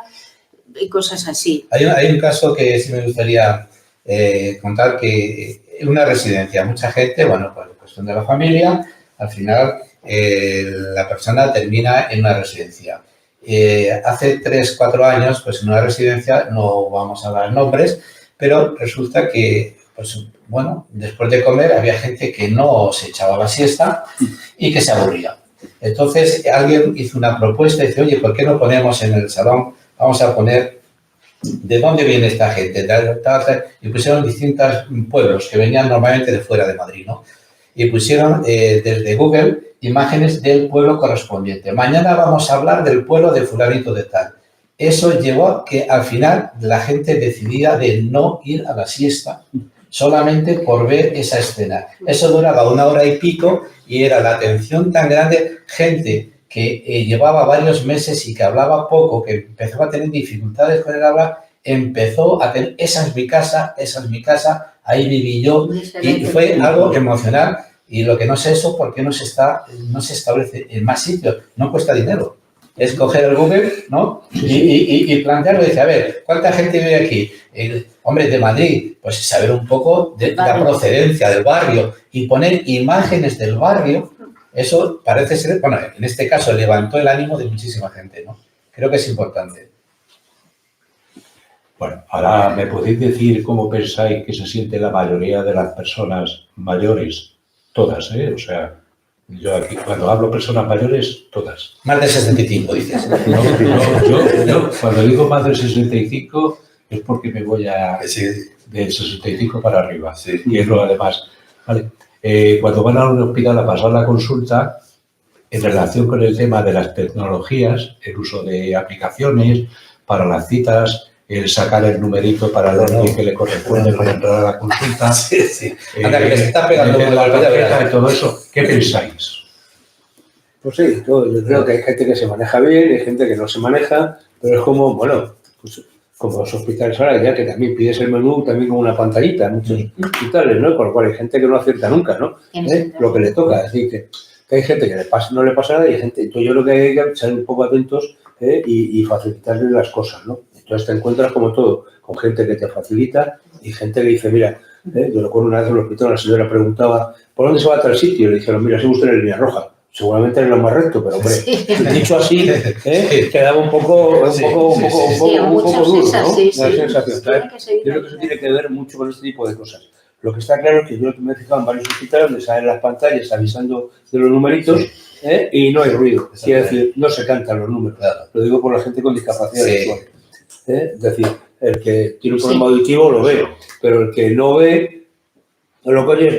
y cosas así. Hay un caso que sí me gustaría contar, que en una residencia, mucha gente, bueno, por cuestión de la familia, al final la persona termina en una residencia. Hace 3-4 años, pues en una residencia, no vamos a dar nombres, pero resulta que, pues bueno, después de comer había gente que no se echaba la siesta y que se aburría. Entonces alguien hizo una propuesta y dice, oye, ¿por qué no ponemos en el salón, vamos a poner de dónde viene esta gente? Y pusieron distintos pueblos que venían normalmente de fuera de Madrid, ¿no? y pusieron desde Google imágenes del pueblo correspondiente. Mañana vamos a hablar del pueblo de fulanito de tal. Eso llevó a que al final la gente decidía de no ir a la siesta solamente por ver esa escena. Eso duraba 1 hora y pico y era la atención tan grande, gente que llevaba varios meses y que hablaba poco, que empezó a tener dificultades con el habla, empezó a tener, esa es mi casa, ahí viví yo, y fue algo emocional. Y lo que no sé eso, ¿por qué no se establece en más sitios? No cuesta dinero. Es coger el Google, ¿no? Y plantearlo y decir, a ver, ¿cuánta gente vive aquí? Hombre, de Madrid, pues saber un poco de la procedencia del barrio y poner imágenes del barrio, eso parece ser, bueno, en este caso levantó el ánimo de muchísima gente, ¿no? Creo que es importante. Bueno, ahora me podéis decir cómo pensáis que se siente la mayoría de las personas mayores, todas, ¿eh? O sea, yo aquí cuando hablo personas mayores, todas. Más de 65, dices. Yo cuando digo más de 65 es porque me voy a de 65 para arriba. Sí. Y es lo además. Vale. Cuando van a un hospital a pasar la consulta, en relación con el tema de las tecnologías, el uso de aplicaciones para las citas, el sacar el numerito para el orden que le corresponde para entrar a la consulta. Sí. Anda, que se está pegando con la tarjeta y todo eso. ¿Qué pensáis? Pues sí, yo creo que hay gente que se maneja bien, hay gente que no se maneja, pero es como, bueno, pues como los hospitales ahora, ya que también pides el menú también con una pantallita en muchos hospitales, ¿no? Con lo cual hay gente que no acierta nunca, ¿no? Lo que le toca, es decir, que hay gente que no le pasa nada y hay gente, entonces yo creo que hay que ser un poco atentos y facilitarle las cosas, ¿no? Entonces te encuentras como todo, con gente que te facilita y gente que dice, mira, yo recuerdo una vez en el hospital, la señora preguntaba, ¿por dónde se va a tal sitio? Y le dijeron, mira, si usted en línea roja. Seguramente es lo más recto, pero hombre, dicho así, quedaba un poco duro, ¿no? La sensación, ¿sabes? Yo creo que eso tiene que ver mucho con este tipo de cosas. Lo que está claro es que yo me he fijado en varios hospitales donde salen las pantallas avisando de los numeritos y no hay ruido. Quiere decir, no se cantan los números. Lo digo por la gente con discapacidad visual. Es decir, el que tiene un problema auditivo lo ve, pero el que no ve, lo que oye es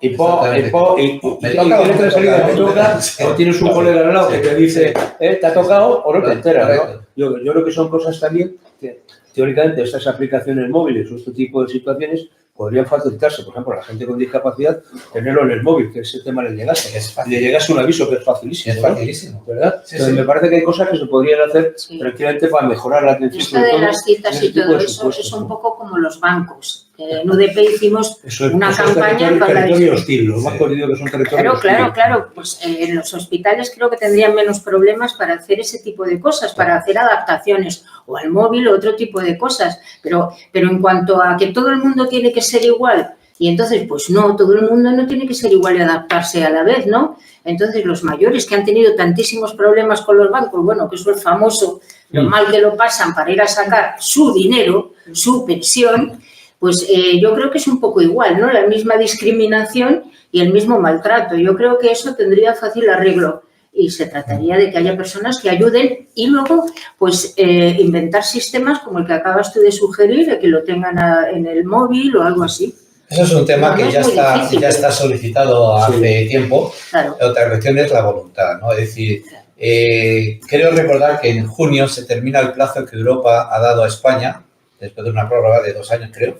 y tienes que salir de toca, o tienes un colega al lado que te dice, te ha tocado, o no te enteras, ¿no? Yo creo que son cosas también que, teóricamente, estas aplicaciones móviles o este tipo de situaciones podrían facilitarse, por ejemplo, a la gente con discapacidad, tenerlo en el móvil, que ese tema le llegase. Le llegase un aviso que es facilísimo. Es facilísimo, ¿verdad? Entonces, me parece que hay cosas que se podrían hacer tranquilamente para mejorar la atención. Esto de las citas y todo eso es un poco como los bancos. En UDP hicimos una campaña para... territorio hostil, los bancos digo que son territorios hostiles. Claro. Pues en los hospitales creo que tendrían menos problemas para hacer ese tipo de cosas, para hacer adaptaciones o al móvil o otro tipo de cosas. Pero en cuanto a que todo el mundo tiene que ser igual, y entonces, pues no, todo el mundo no tiene que ser igual y adaptarse a la vez, ¿no? Entonces, los mayores que han tenido tantísimos problemas con los bancos, bueno, que eso es famoso, lo mal que lo pasan para ir a sacar su dinero, su pensión, pues yo creo que es un poco igual, ¿no? La misma discriminación y el mismo maltrato. Yo creo que eso tendría fácil arreglo y se trataría de que haya personas que ayuden y luego, pues, inventar sistemas como el que acabas tú de sugerir, de que lo tengan en el móvil o algo así. Eso es un tema que ya está solicitado hace tiempo. Claro. Otra cuestión es la voluntad, ¿no? Es decir, creo recordar que en junio se termina el plazo que Europa ha dado a España, después de una prórroga de 2 años, creo,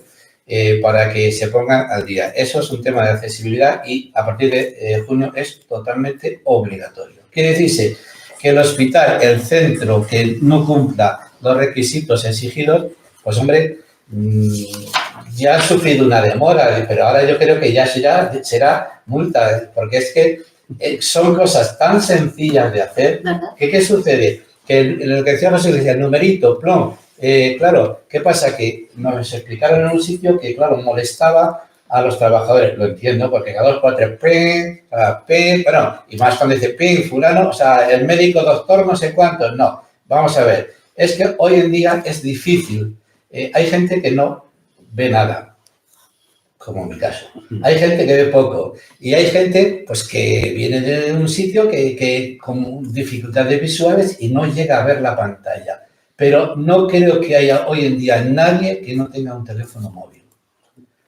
para que se pongan al día. Eso es un tema de accesibilidad y a partir de junio es totalmente obligatorio. Quiere decirse que el hospital, el centro que no cumpla los requisitos exigidos, pues hombre, ya han sufrido una demora, pero ahora yo creo que ya será multa, porque es que son cosas tan sencillas de hacer. Que ¿qué sucede? Que lo que decíamos es el numerito, plom. Claro, ¿qué pasa? Que nos explicaron en un sitio que, claro, molestaba a los trabajadores. Lo entiendo, porque cada 2 por 3, bueno, y más cuando dice fulano, o sea, el médico, doctor, no sé cuántos, no. Vamos a ver, es que hoy en día es difícil. Hay gente que no ve nada, como en mi caso. Hay gente que ve poco y hay gente pues que viene de un sitio que con dificultades visuales y no llega a ver la pantalla. Pero no creo que haya hoy en día nadie que no tenga un teléfono móvil.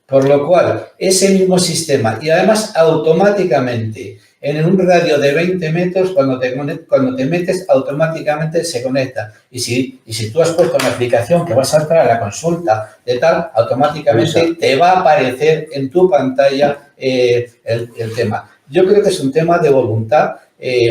Por lo cual, ese mismo sistema y además automáticamente en un radio de 20 metros, cuando te metes, automáticamente se conecta. Y si tú has puesto una aplicación que vas a entrar a la consulta de tal, automáticamente te va a aparecer en tu pantalla el tema. Yo creo que es un tema de voluntad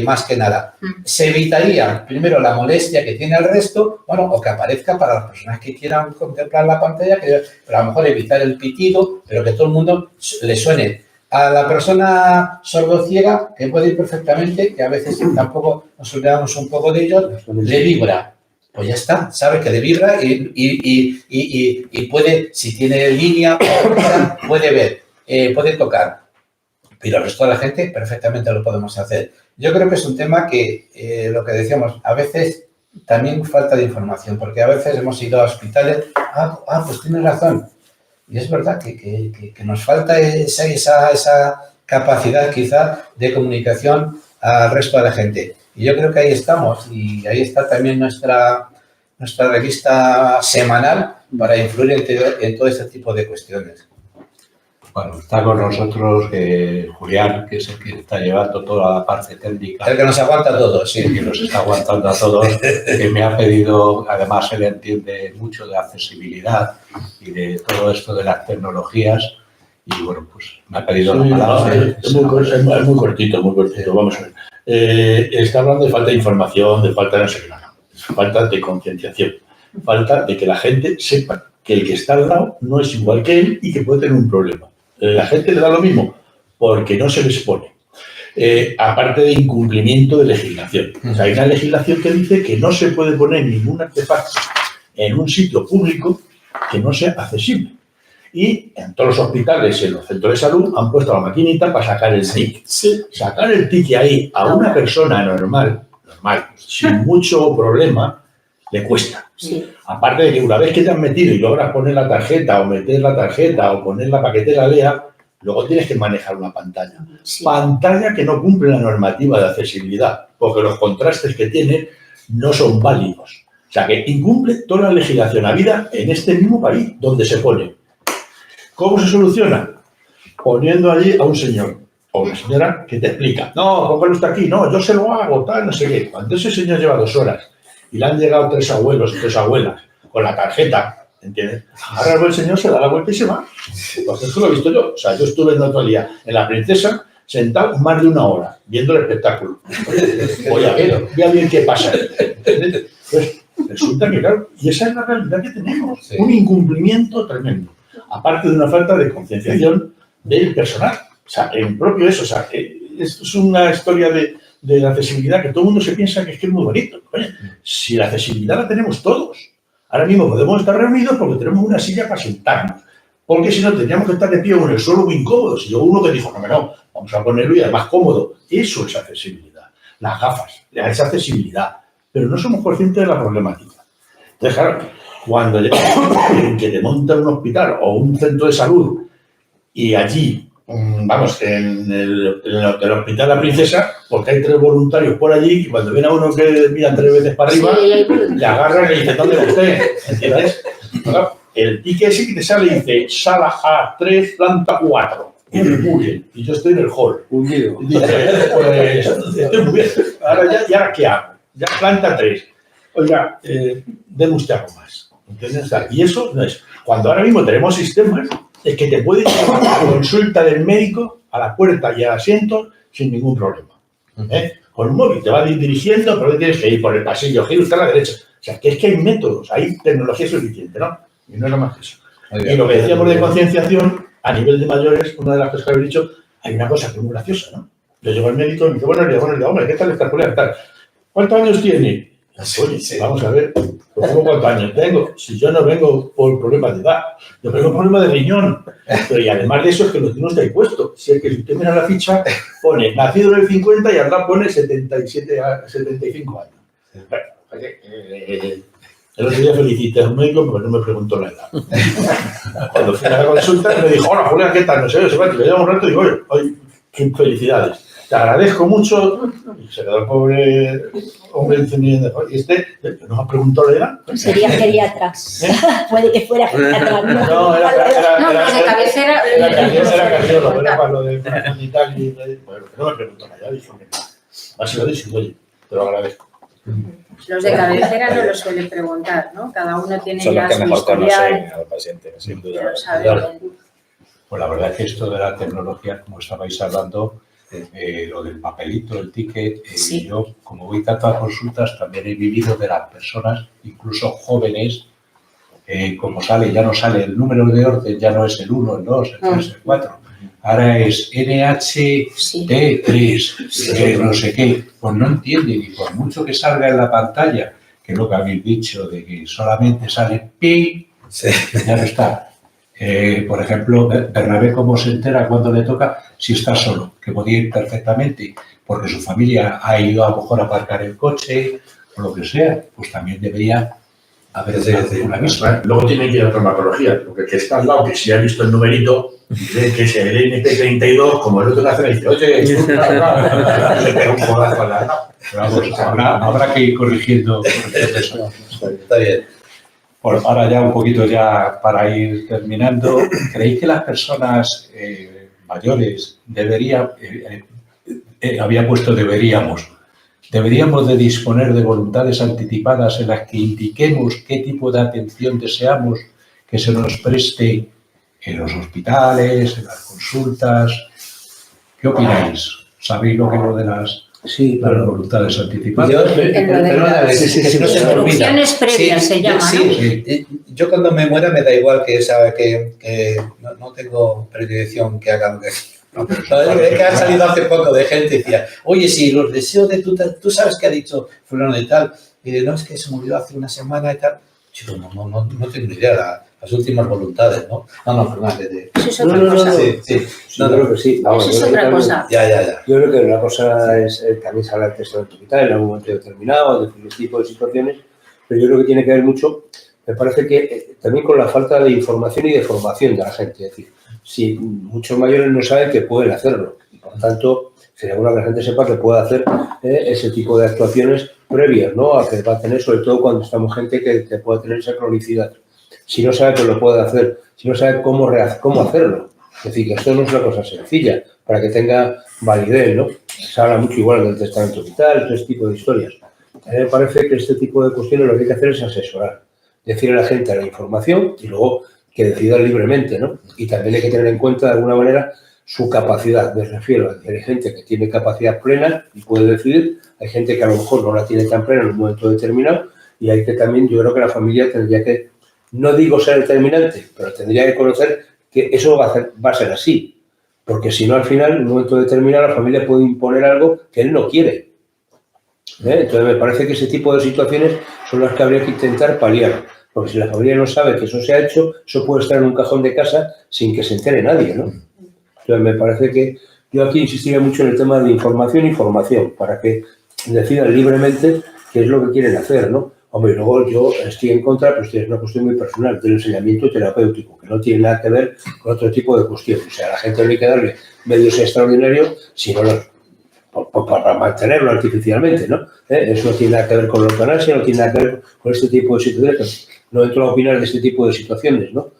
más que nada. Se evitaría, primero, la molestia que tiene el resto, bueno, o que aparezca para las personas que quieran contemplar la pantalla, pero a lo mejor evitar el pitido, pero que todo el mundo le suene. A la persona sordociega, que puede ir perfectamente, que a veces tampoco nos olvidamos un poco de ellos, le vibra. Pues ya está, sabe que le vibra y puede, si tiene línea, puede ver, puede tocar. Pero el resto de la gente perfectamente lo podemos hacer. Yo creo que es un tema que, lo que decíamos, a veces también falta de información, porque a veces hemos ido a hospitales, pues tienes razón. Y es verdad que nos falta esa capacidad quizá de comunicación al resto de la gente. Y yo creo que ahí estamos, y ahí está también nuestra revista semanal para influir en todo este tipo de cuestiones. Bueno, está con nosotros Julián, que es el que está llevando toda la parte técnica. El que nos aguanta a todos, sí. El que nos está aguantando a todos, que me ha pedido, además él entiende mucho de accesibilidad y de todo esto de las tecnologías, y bueno, pues me ha pedido la palabra. Es muy cortito, vamos a ver. Está hablando de falta de información, de falta de no sé qué, falta de concienciación, falta de que la gente sepa que el que está al lado no es igual que él y que puede tener un problema. La gente le da lo mismo porque no se les pone. Aparte de incumplimiento de legislación. O sea, hay una legislación que dice que no se puede poner ningún artefacto en un sitio público que no sea accesible. Y en todos los hospitales y en los centros de salud han puesto la maquinita para sacar el tic. Sí. Sacar el tic ahí a una persona normal, sin mucho problema, le cuesta. Sí. Aparte de que una vez que te has metido y logras poner la tarjeta o meter la tarjeta o ponerla para que te la lea, luego tienes que manejar una pantalla. Sí. Pantalla que no cumple la normativa de accesibilidad, porque los contrastes que tiene no son válidos. O sea, que incumple toda la legislación habida en este mismo país, donde se pone. ¿Cómo se soluciona? Poniendo allí a un señor o una señora que te explica. No, póngalo usted aquí. No, yo se lo hago, tal, no sé qué. Cuando ese señor lleva 2 horas y le han llegado 3 abuelos y 3 abuelas con la tarjeta, ¿entiendes? Ahora el señor se da la vuelta y se va. Pues esto lo he visto yo. O sea, yo estuve el otro día en La Princesa sentado más de 1 hora viendo el espectáculo. Voy a ver qué pasa. ¿Entiendes? Pues resulta que, claro, y esa es la realidad que tenemos. Sí. Un incumplimiento tremendo. Aparte de una falta de concienciación del personal. O sea, en propio eso. O sea, esto es una historia de la accesibilidad que todo el mundo se piensa que es muy bonito. Oye, si la accesibilidad la tenemos todos. Ahora mismo podemos estar reunidos porque tenemos una silla para sentarnos. Porque si no, tendríamos que estar de pie o en el suelo muy incómodos. Y yo uno que dijo, no, vamos a ponerlo y además cómodo. Eso es accesibilidad. Las gafas, es accesibilidad. Pero no somos conscientes de la problemática. Entonces, claro, cuando que te monta un hospital o un centro de salud y allí, vamos, en el hospital La Princesa, porque hay 3 voluntarios por allí y cuando ven a uno que mira 3 veces para arriba, le agarran y le dicen, ¿dónde va usted? ¿Entiendes? Bueno, el ticket ese que te sale y dice, sala A3, planta 4. Y muy bien. Y yo estoy en el hall. Hundido. Y dice, pues, estoy muy bien. Ahora ya ¿qué hago? Ya planta 3. Oiga, deme usted algo más. ¿Entiendes? O sea, y eso no es. Cuando ahora mismo tenemos sistemas, es que te pueden llevar la consulta del médico a la puerta y al asiento sin ningún problema. Con un móvil te va dirigiendo, pero tienes que ir por el pasillo, giro usted a la derecha. O sea, que es que hay métodos, hay tecnología suficiente, ¿no? Y no es nada más que eso. Y lo que decíamos de concienciación, a nivel de mayores, una de las cosas que habéis dicho, hay una cosa que es muy graciosa, ¿no? Yo llego al médico y me dice, buenos días, hombre, ¿qué tal está el tal? ¿Cuántos años tiene? Oye, vamos a ver, ¿cuántos años tengo? Si yo no vengo por problemas de edad, yo vengo por problemas de riñón. Pero y además de eso es que lo que no está ahí puesto. Si es que si usted mira la ficha, pone nacido en el 50 y al lado pone 75 años. Bueno, el otro día felicité a un médico porque no me preguntó la edad. Cuando fui a la consulta me dijo, hola Julián, ¿qué tal? No sé, me lleva un rato y digo, oye, qué felicidades. te agradezco mucho. Y se quedó el pobre hombre diciendo, y este, no me preguntó la edad. Sería geriatra. Puede que fuera geriatra. No, era de cabecera. Era cardiólogo, era para lo de corazón y tal. Bueno, no me preguntó la edad, dijo que así lo dice, oye, te lo agradezco. Los de cabecera no lo suelen preguntar, ¿no? Cada uno tiene Son ya los que su mejor historial. conocen al paciente, sin duda. Lo saben. Pues la verdad es que esto de la tecnología, como estabais hablando, lo del papelito, el ticket, Sí. yo como voy tanto a consultas también he vivido de las personas, incluso jóvenes, como ya no sale el número de orden, ya no es el 1, el 2, el 3, el 4, ahora es NHT3, no sé qué, pues no entienden y por mucho que salga en la pantalla, que es lo que habéis dicho, de que solamente sale pi, ya no está. Por ejemplo, Bernabé, ¿cómo se entera cuando le toca? Si está solo, que podía ir perfectamente, porque su familia ha ido a lo mejor a aparcar el coche o lo que sea, pues también debería haber una misma. Luego tiene que ir a traumatología, porque el que está al lado, que si ha visto el numerito, dice que es el NP32, como el otro nace, dice, oye, le pega un codazo a la... Vamos, habrá que ir corrigiendo eso. Está bien. Bueno, ahora ya un poquito ya para ir terminando, ¿creéis que las personas mayores había puesto deberíamos de disponer de voluntades anticipadas en las que indiquemos qué tipo de atención deseamos que se nos preste en los hospitales, en las consultas? ¿Qué opináis? ¿Sabéis lo que es lo de las voluntades anticipadas? Instrucciones previas se llama, ¿no? Yo cuando me muera me da igual que no tengo predilección que hagan no, es que ha salido hace poco de gente y decía, oye, si los deseos de tú sabes que ha dicho fulano de tal, y de no, es que se murió hace una semana y tal. Chico, no tengo ni idea, las últimas voluntades, ¿no? No, perdón. Eso es otra cosa. Yo creo que sí. Vamos, Eso es otra cosa. Ya. Yo creo que una cosa es también se habla del testamento vital en algún momento determinado, de diferentes tipos de situaciones, pero yo creo que tiene que ver mucho, me parece que también con la falta de información y de formación de la gente. Es decir, si muchos mayores no saben que pueden hacerlo, y por tanto sería bueno que la gente sepa que puede hacer ese tipo de actuaciones previas, ¿no? A que va a tener, sobre todo cuando estamos gente que pueda tener esa cronicidad. Si no sabe que lo puede hacer, si no sabe cómo hacerlo. Es decir, que esto no es una cosa sencilla, para que tenga validez, ¿no? Se habla mucho igual del testamento vital, todo este tipo de historias. A mí me parece que este tipo de cuestiones lo que hay que hacer es asesorar, decirle a la gente la información y luego que decida libremente, ¿no? Y también hay que tener en cuenta, de alguna manera, su capacidad. Me refiero a que hay gente que tiene capacidad plena y puede decidir, hay gente que a lo mejor no la tiene tan plena en un momento determinado y hay que también, yo creo que la familia tendría que, no digo ser determinante, pero tendría que conocer que eso va a ser así, porque si no, al final, en un momento determinado, la familia puede imponer algo que él no quiere. Entonces, me parece que ese tipo de situaciones son las que habría que intentar paliar, porque si la familia no sabe que eso se ha hecho, eso puede estar en un cajón de casa sin que se entere nadie, ¿no? Entonces, me parece que yo aquí insistiría mucho en el tema de información y formación, para que decidan libremente qué es lo que quieren hacer, ¿no? Hombre, luego yo estoy en contra, pero esto es una cuestión muy personal, del enseñamiento terapéutico, que no tiene nada que ver con otro tipo de cuestiones. O sea, a la gente no hay que darle medios extraordinarios, sino para mantenerlo artificialmente, ¿no? Eso no tiene nada que ver con la eutanasia, no tiene nada que ver con este tipo de situaciones. No entro a opinar de este tipo de situaciones, ¿no?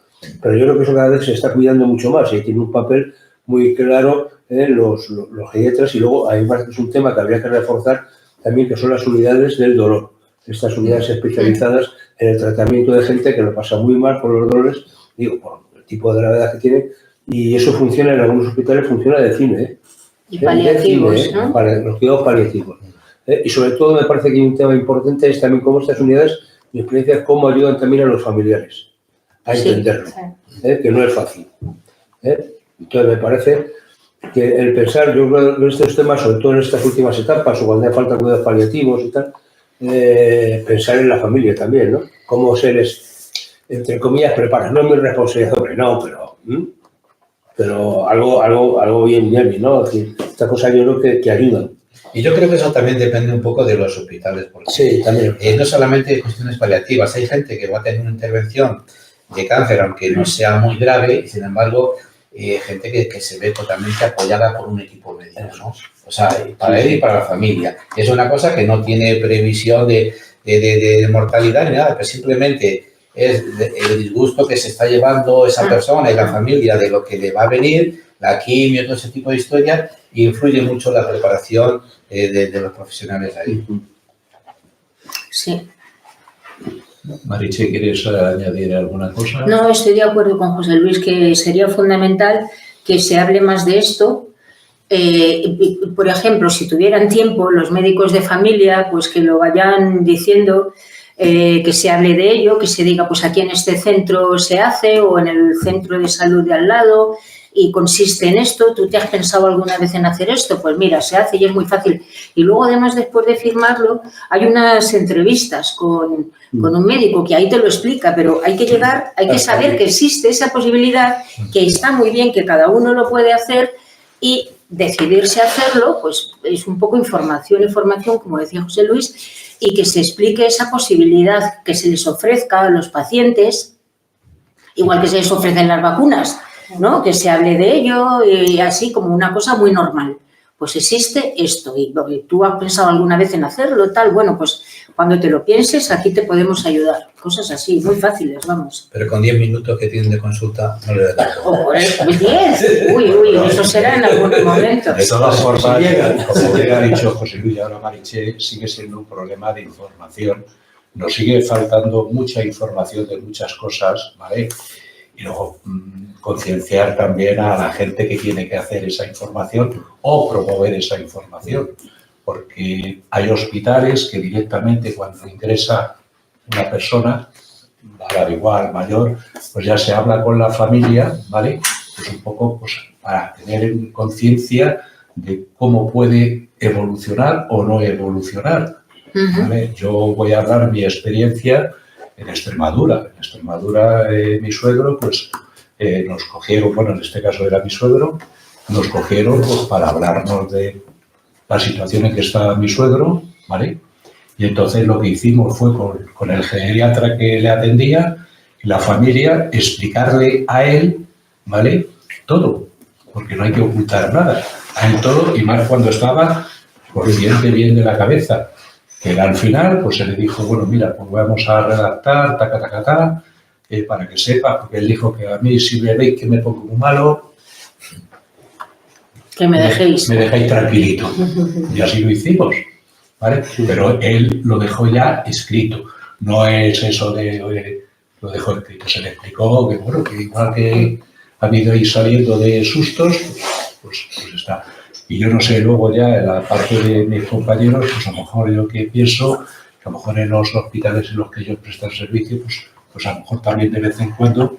Pero yo creo que eso cada vez se está cuidando mucho más y tiene un papel muy claro los geriatras y luego además es un tema que habría que reforzar también, que son las unidades del dolor. Estas unidades especializadas en el tratamiento de gente que lo pasa muy mal por los dolores, digo, por el tipo de gravedad que tiene, y eso funciona en algunos hospitales, funciona de cine, Y paliativos, ¿no? Los cuidados paliativos. Y sobre todo me parece que hay un tema importante, es también cómo estas unidades, mi experiencia es cómo ayudan también a los familiares a entenderlo, que no es fácil. Entonces me parece que el pensar, yo creo que estos temas, sobre todo en estas últimas etapas, o cuando hace falta cuidados paliativos y tal, pensar en la familia también, ¿no? Cómo se les, entre comillas, prepara. No es mi responsabilidad, hombre, no, pero algo bien, ¿no? Es decir, estas cosas yo creo que ayudan. Y yo creo que eso también depende un poco de los hospitales, porque Sí, también. No solamente de cuestiones paliativas, hay gente que va a tener una intervención de cáncer, aunque no sea muy grave, y sin embargo gente que se ve totalmente apoyada por un equipo médico, ¿no? O sea, para él y para la familia. Es una cosa que no tiene previsión de mortalidad ni nada, pero simplemente es el disgusto que se está llevando esa persona y la familia de lo que le va a venir, la quimio, todo ese tipo de historias, y influye mucho la preparación de los profesionales ahí. Sí. Mariche, ¿quieres añadir alguna cosa? No, estoy de acuerdo con José Luis que sería fundamental que se hable más de esto. Por ejemplo, si tuvieran tiempo los médicos de familia, pues que lo vayan diciendo, que se hable de ello, que se diga, pues aquí en este centro se hace o en el centro de salud de al lado y consiste en esto. ¿Tú te has pensado alguna vez en hacer esto? Pues mira, se hace y es muy fácil. Y luego, además, después de firmarlo, hay unas entrevistas con un médico que ahí te lo explica, pero hay que llegar, hay que saber que existe esa posibilidad, que está muy bien, que cada uno lo puede hacer y decidirse a hacerlo, pues es un poco información, como decía José Luis, y que se explique esa posibilidad, que se les ofrezca a los pacientes, igual que se les ofrecen las vacunas, ¿no? Que se hable de ello y así como una cosa muy normal. Pues existe esto y tú has pensado alguna vez en hacerlo, tal, bueno, pues cuando te lo pienses aquí te podemos ayudar. Cosas así, muy fáciles, vamos. Pero con 10 minutos que tienen de consulta no le da tiempo. Oh, 10. Uy, eso será en algún momento. De todas formas, como ya ha dicho José Luis y ahora Mariche, sigue siendo un problema de información. Nos sigue faltando mucha información de muchas cosas, ¿vale? Y luego concienciar también a la gente que tiene que hacer esa información o promover esa información. Porque hay hospitales que directamente cuando ingresa una persona, al igual, mayor, pues ya se habla con la familia, ¿vale? Pues un poco pues, para tener conciencia de cómo puede evolucionar o no evolucionar, ¿vale? Yo voy a hablar mi experiencia en Extremadura. En Extremadura, mi suegro, pues nos cogieron, bueno, en este caso era mi suegro, nos cogieron pues, para hablarnos de la situación en que estaba mi suegro, ¿vale? Y entonces lo que hicimos fue con el geriatra que le atendía y la familia explicarle a él, ¿vale? Todo, porque no hay que ocultar nada, a él todo y más cuando estaba consciente bien de la cabeza. Que al final, pues se le dijo, bueno, mira, pues vamos a redactar, para que sepa, porque él dijo que a mí si me veis que me pongo muy malo, que me dejéis. Me dejáis tranquilito. Y así lo hicimos, ¿vale? Pero él lo dejó ya escrito. No es eso de lo dejó escrito. Se le explicó que, bueno, que igual que ha habido ir saliendo de sustos, pues está. Y yo no sé, luego ya en la parte de mis compañeros, pues a lo mejor yo que pienso, que a lo mejor en los hospitales en los que ellos prestan servicio, pues a lo mejor también de vez en cuando,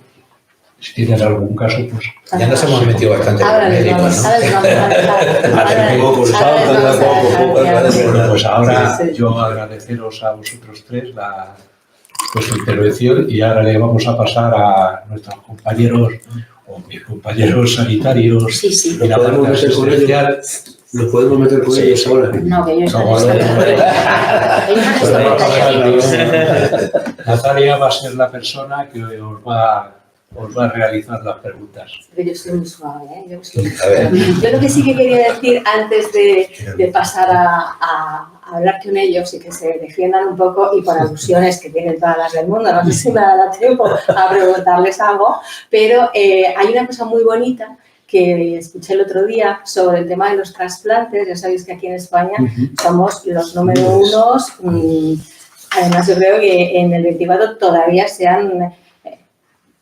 si tienen algún caso, pues... Ya nos hemos metido bastante con los médicos, ¿no? Pues ahora yo agradeceros a vosotros tres vuestra intervención y ahora le vamos a pasar a nuestros compañeros o mis compañeros sanitarios. Sí, sí. Y la parte asistencial. ¿Nos podemos meter con ellos ahora? No, que ellos Natalia va a ser la persona que os va a realizar las preguntas. Pero yo soy muy suave, ¿eh? Yo lo que sí que quería decir antes de pasar a hablar con ellos y que se defiendan un poco y por alusiones que tienen todas las del mundo, no sé si me dará tiempo a preguntarles algo, pero hay una cosa muy bonita que escuché el otro día sobre el tema de los trasplantes. Ya sabéis que aquí en España somos los número unos. Además, yo creo que en el 24 todavía se han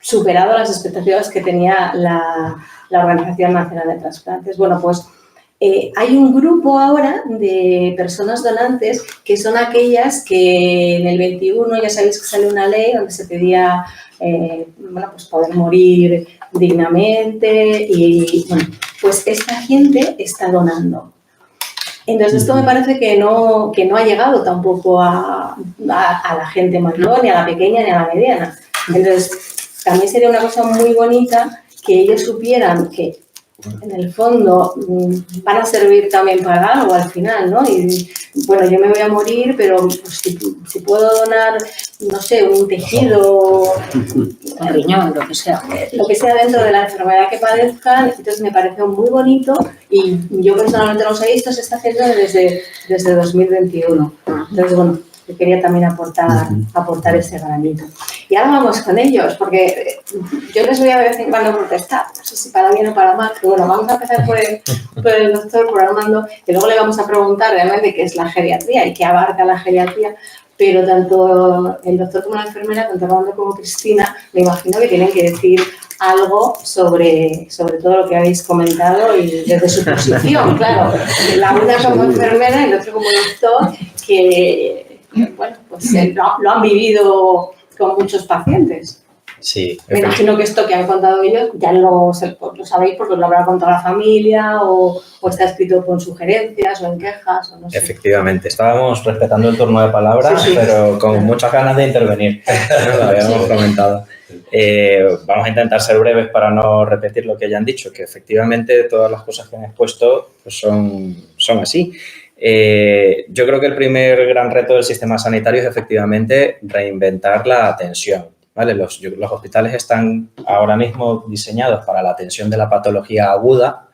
superado las expectativas que tenía la Organización Nacional de Trasplantes. Bueno, pues hay un grupo ahora de personas donantes que son aquellas que en el 21 ya sabéis que sale una ley donde se pedía pues poder morir dignamente y bueno, pues esta gente está donando. Entonces esto me parece que no ha llegado tampoco a la gente mayor, ni a la pequeña, ni a la mediana. Entonces también sería una cosa muy bonita que ellos supieran que en el fondo van a servir también para algo al final, ¿no? Y bueno, yo me voy a morir, pero pues, si puedo donar, no sé, un tejido, Un riñón, lo que sea. lo que sea dentro de la enfermedad que padezcan, entonces me pareció muy bonito y yo personalmente no sé, esto se está haciendo desde 2021. Entonces, bueno, yo quería también aportar ese granito. Y ahora vamos con ellos, porque yo les voy a de vez en cuando protestar, no sé si para bien o para mal, pero bueno, vamos a empezar por el doctor, por Armando, y luego le vamos a preguntar realmente qué es la geriatría y qué abarca la geriatría, pero tanto el doctor como la enfermera, tanto Armando como Cristina, me imagino que tienen que decir algo sobre todo lo que habéis comentado y desde su posición, claro. La una como enfermera y el otro como doctor, que bueno, pues lo han vivido con muchos pacientes. Sí. Me imagino que esto que han contado ellos ya lo sabéis porque os lo habrá contado la familia o está escrito con sugerencias o en quejas o no sé. Efectivamente, estábamos respetando el turno de palabras, Sí. pero con muchas ganas de intervenir, lo habíamos comentado. Vamos a intentar ser breves para no repetir lo que ya han dicho, que efectivamente todas las cosas que han expuesto pues son así. Yo creo que el primer gran reto del sistema sanitario es efectivamente reinventar la atención, ¿vale? Los hospitales están ahora mismo diseñados para la atención de la patología aguda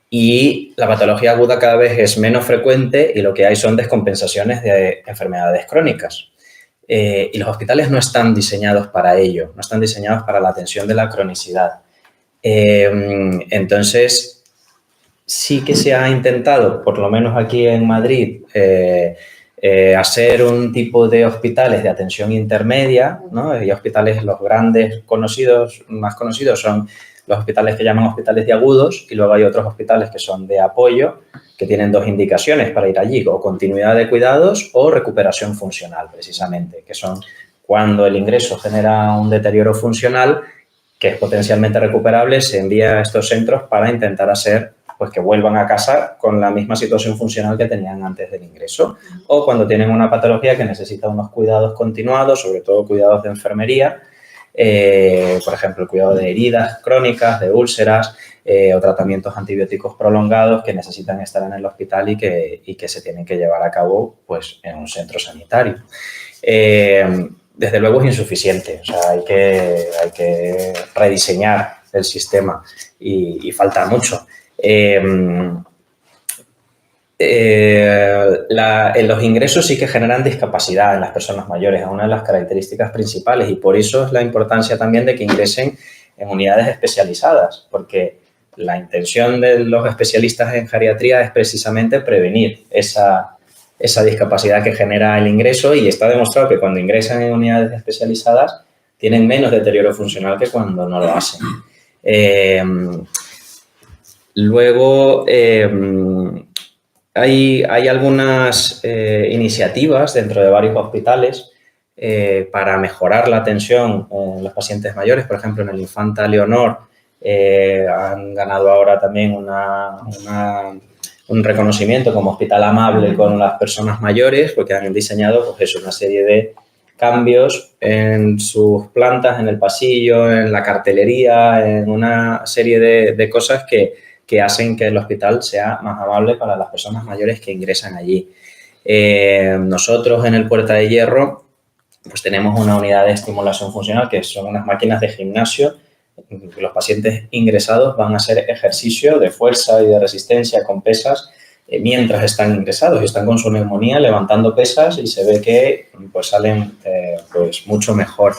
y la patología aguda cada vez es menos frecuente y lo que hay son descompensaciones de enfermedades crónicas. Y los hospitales no están diseñados para ello, no están diseñados para la atención de la cronicidad. Entonces, sí que se ha intentado, por lo menos aquí en Madrid, hacer un tipo de hospitales de atención intermedia, ¿no? Y hospitales, los grandes más conocidos son los hospitales que llaman hospitales de agudos y luego hay otros hospitales que son de apoyo, que tienen dos indicaciones para ir allí, o continuidad de cuidados o recuperación funcional, precisamente, que son cuando el ingreso genera un deterioro funcional que es potencialmente recuperable, se envía a estos centros para intentar hacer pues que vuelvan a casa con la misma situación funcional que tenían antes del ingreso. O cuando tienen una patología que necesita unos cuidados continuados, sobre todo cuidados de enfermería, por ejemplo, el cuidado de heridas crónicas, de úlceras, o tratamientos antibióticos prolongados que necesitan estar en el hospital y que se tienen que llevar a cabo pues, en un centro sanitario. Desde luego es insuficiente, o sea, hay que rediseñar el sistema y falta mucho. Los ingresos sí que generan discapacidad en las personas mayores, es una de las características principales y por eso es la importancia también de que ingresen en unidades especializadas, porque la intención de los especialistas en geriatría es precisamente prevenir esa discapacidad que genera el ingreso y está demostrado que cuando ingresan en unidades especializadas tienen menos deterioro funcional que cuando no lo hacen. Luego, hay algunas iniciativas dentro de varios hospitales para mejorar la atención en los pacientes mayores. Por ejemplo, en el Infanta Leonor han ganado ahora también un reconocimiento como hospital amable con las personas mayores porque han diseñado pues eso, una serie de cambios en sus plantas, en el pasillo, en la cartelería, en una serie de cosas que hacen que el hospital sea más amable para las personas mayores que ingresan allí. Nosotros en el Puerta de Hierro pues tenemos una unidad de estimulación funcional que son unas máquinas de gimnasio. Los pacientes ingresados van a hacer ejercicio de fuerza y de resistencia con pesas mientras están ingresados y están con su neumonía levantando pesas y se ve que pues salen pues mucho mejor.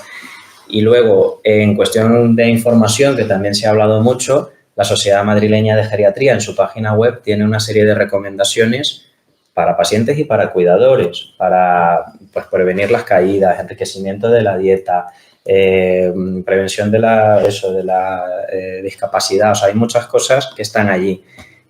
Y luego, en cuestión de información, que también se ha hablado mucho, la Sociedad Madrileña de Geriatría en su página web tiene una serie de recomendaciones para pacientes y para cuidadores, para pues, prevenir las caídas, enriquecimiento de la dieta, prevención de la discapacidad. O sea, hay muchas cosas que están allí.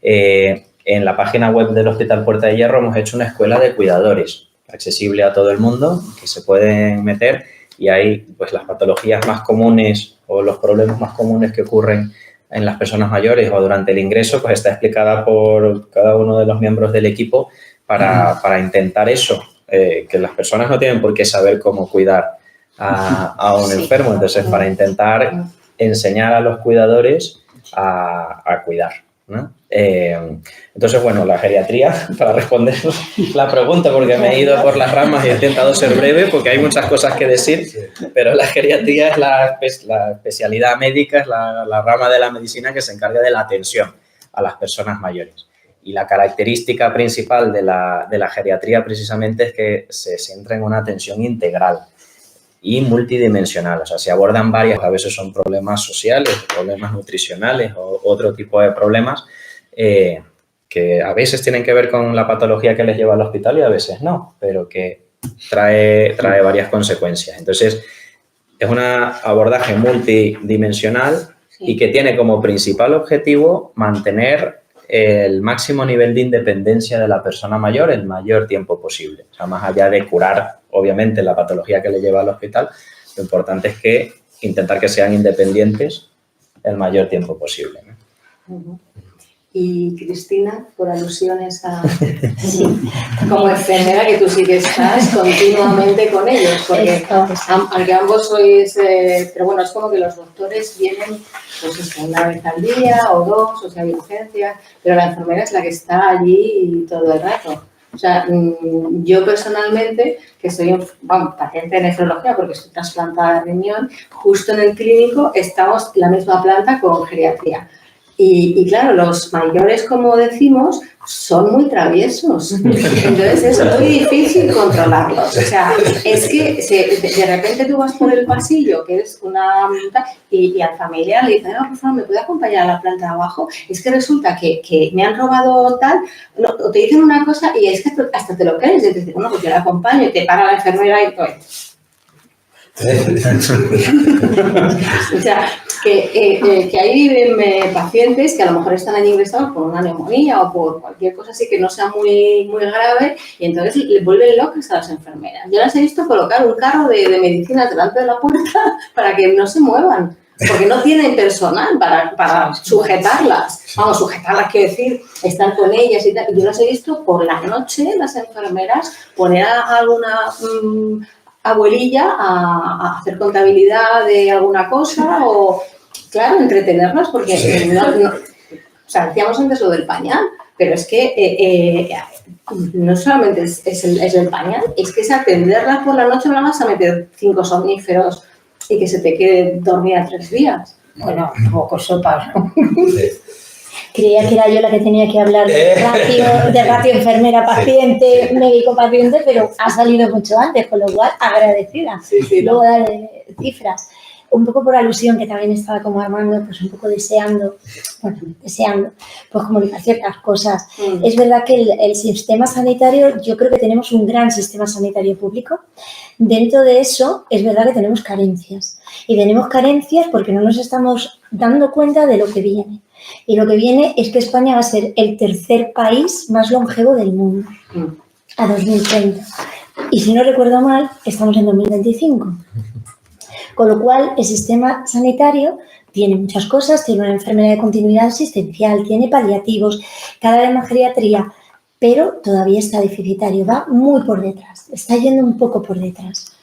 En la página web del Hospital Puerta de Hierro hemos hecho una escuela de cuidadores accesible a todo el mundo que se pueden meter y hay pues, las patologías más comunes o los problemas más comunes que ocurren en las personas mayores o durante el ingreso, pues está explicada por cada uno de los miembros del equipo para intentar eso, que las personas no tienen por qué saber cómo cuidar a un enfermo. Entonces, para intentar enseñar a los cuidadores a cuidar, ¿no? Entonces, bueno, la geriatría, para responder la pregunta, porque me he ido por las ramas y he intentado ser breve porque hay muchas cosas que decir, pero la geriatría es la especialidad médica, es la rama de la medicina que se encarga de la atención a las personas mayores. Y la característica principal de la geriatría precisamente es que se centra en una atención integral y multidimensional. O sea, se abordan varias, a veces son problemas sociales, problemas nutricionales o otro tipo de problemas que a veces tienen que ver con la patología que les lleva al hospital y a veces no, pero que trae varias consecuencias. Entonces, es un abordaje multidimensional y que tiene como principal objetivo mantener el máximo nivel de independencia de la persona mayor el mayor tiempo posible. O sea, más allá de curar, obviamente, la patología que le lleva al hospital, lo importante es que intentar que sean independientes el mayor tiempo posible, ¿no? Y Cristina, por alusiones a... Sí, como enfermera, que tú sí que estás continuamente con ellos, porque aunque ambos sois... pero bueno, es como que los doctores vienen pues una vez al día o dos, o sea, hay urgencias, pero la enfermera es la que está allí todo el rato. O sea, yo personalmente, que soy paciente de nefrología porque estoy trasplantada de riñón, justo en el clínico estamos en la misma planta con geriatría. Y claro, los mayores, como decimos, son muy traviesos. Entonces es muy difícil controlarlos. O sea, es que de repente tú vas por el pasillo, que es una... y al familiar le dicen, no, por favor, ¿me puede acompañar a la planta de abajo? Es que resulta que me han robado tal, o te dicen una cosa y es que hasta te lo crees. Y te dicen, bueno, pues yo le acompaño y te para la enfermera y todo. O sea, que ahí viven pacientes que a lo mejor están allí ingresados por una neumonía o por cualquier cosa así que no sea muy, muy grave y entonces le vuelven locas a las enfermeras. Yo las he visto colocar un carro de medicinas delante de la puerta para que no se muevan, porque no tienen personal para sujetarlas. Vamos, sujetarlas, quiero decir, estar con ellas y tal. Yo las he visto por la noche, las enfermeras, poner a alguna... abuelilla a hacer contabilidad de alguna cosa o, claro, entretenerlas porque o sea, decíamos antes lo del pañal, pero es que no solamente es el pañal, es que es atenderlas por la noche, no vas a meter 5 somníferos y que se te quede dormida 3 días. Bueno, poco sopa. Creía que era yo la que tenía que hablar de ratio enfermera-paciente, médico-paciente, pero ha salido mucho antes, con lo cual agradecida. Sí, luego darle cifras. Un poco por alusión, que también estaba como Armando, pues un poco deseando, pues comunicar ciertas cosas. Es verdad que el sistema sanitario, yo creo que tenemos un gran sistema sanitario público. Dentro de eso, es verdad que tenemos carencias. Y tenemos carencias porque no nos estamos dando cuenta de lo que viene. Y lo que viene es que España va a ser el tercer país más longevo del mundo a 2030. Y si no recuerdo mal, estamos en 2025. Con lo cual, el sistema sanitario tiene muchas cosas, tiene una enfermedad de continuidad asistencial, tiene paliativos, cada vez más geriatría, pero todavía está deficitario, va muy por detrás, está yendo un poco por detrás,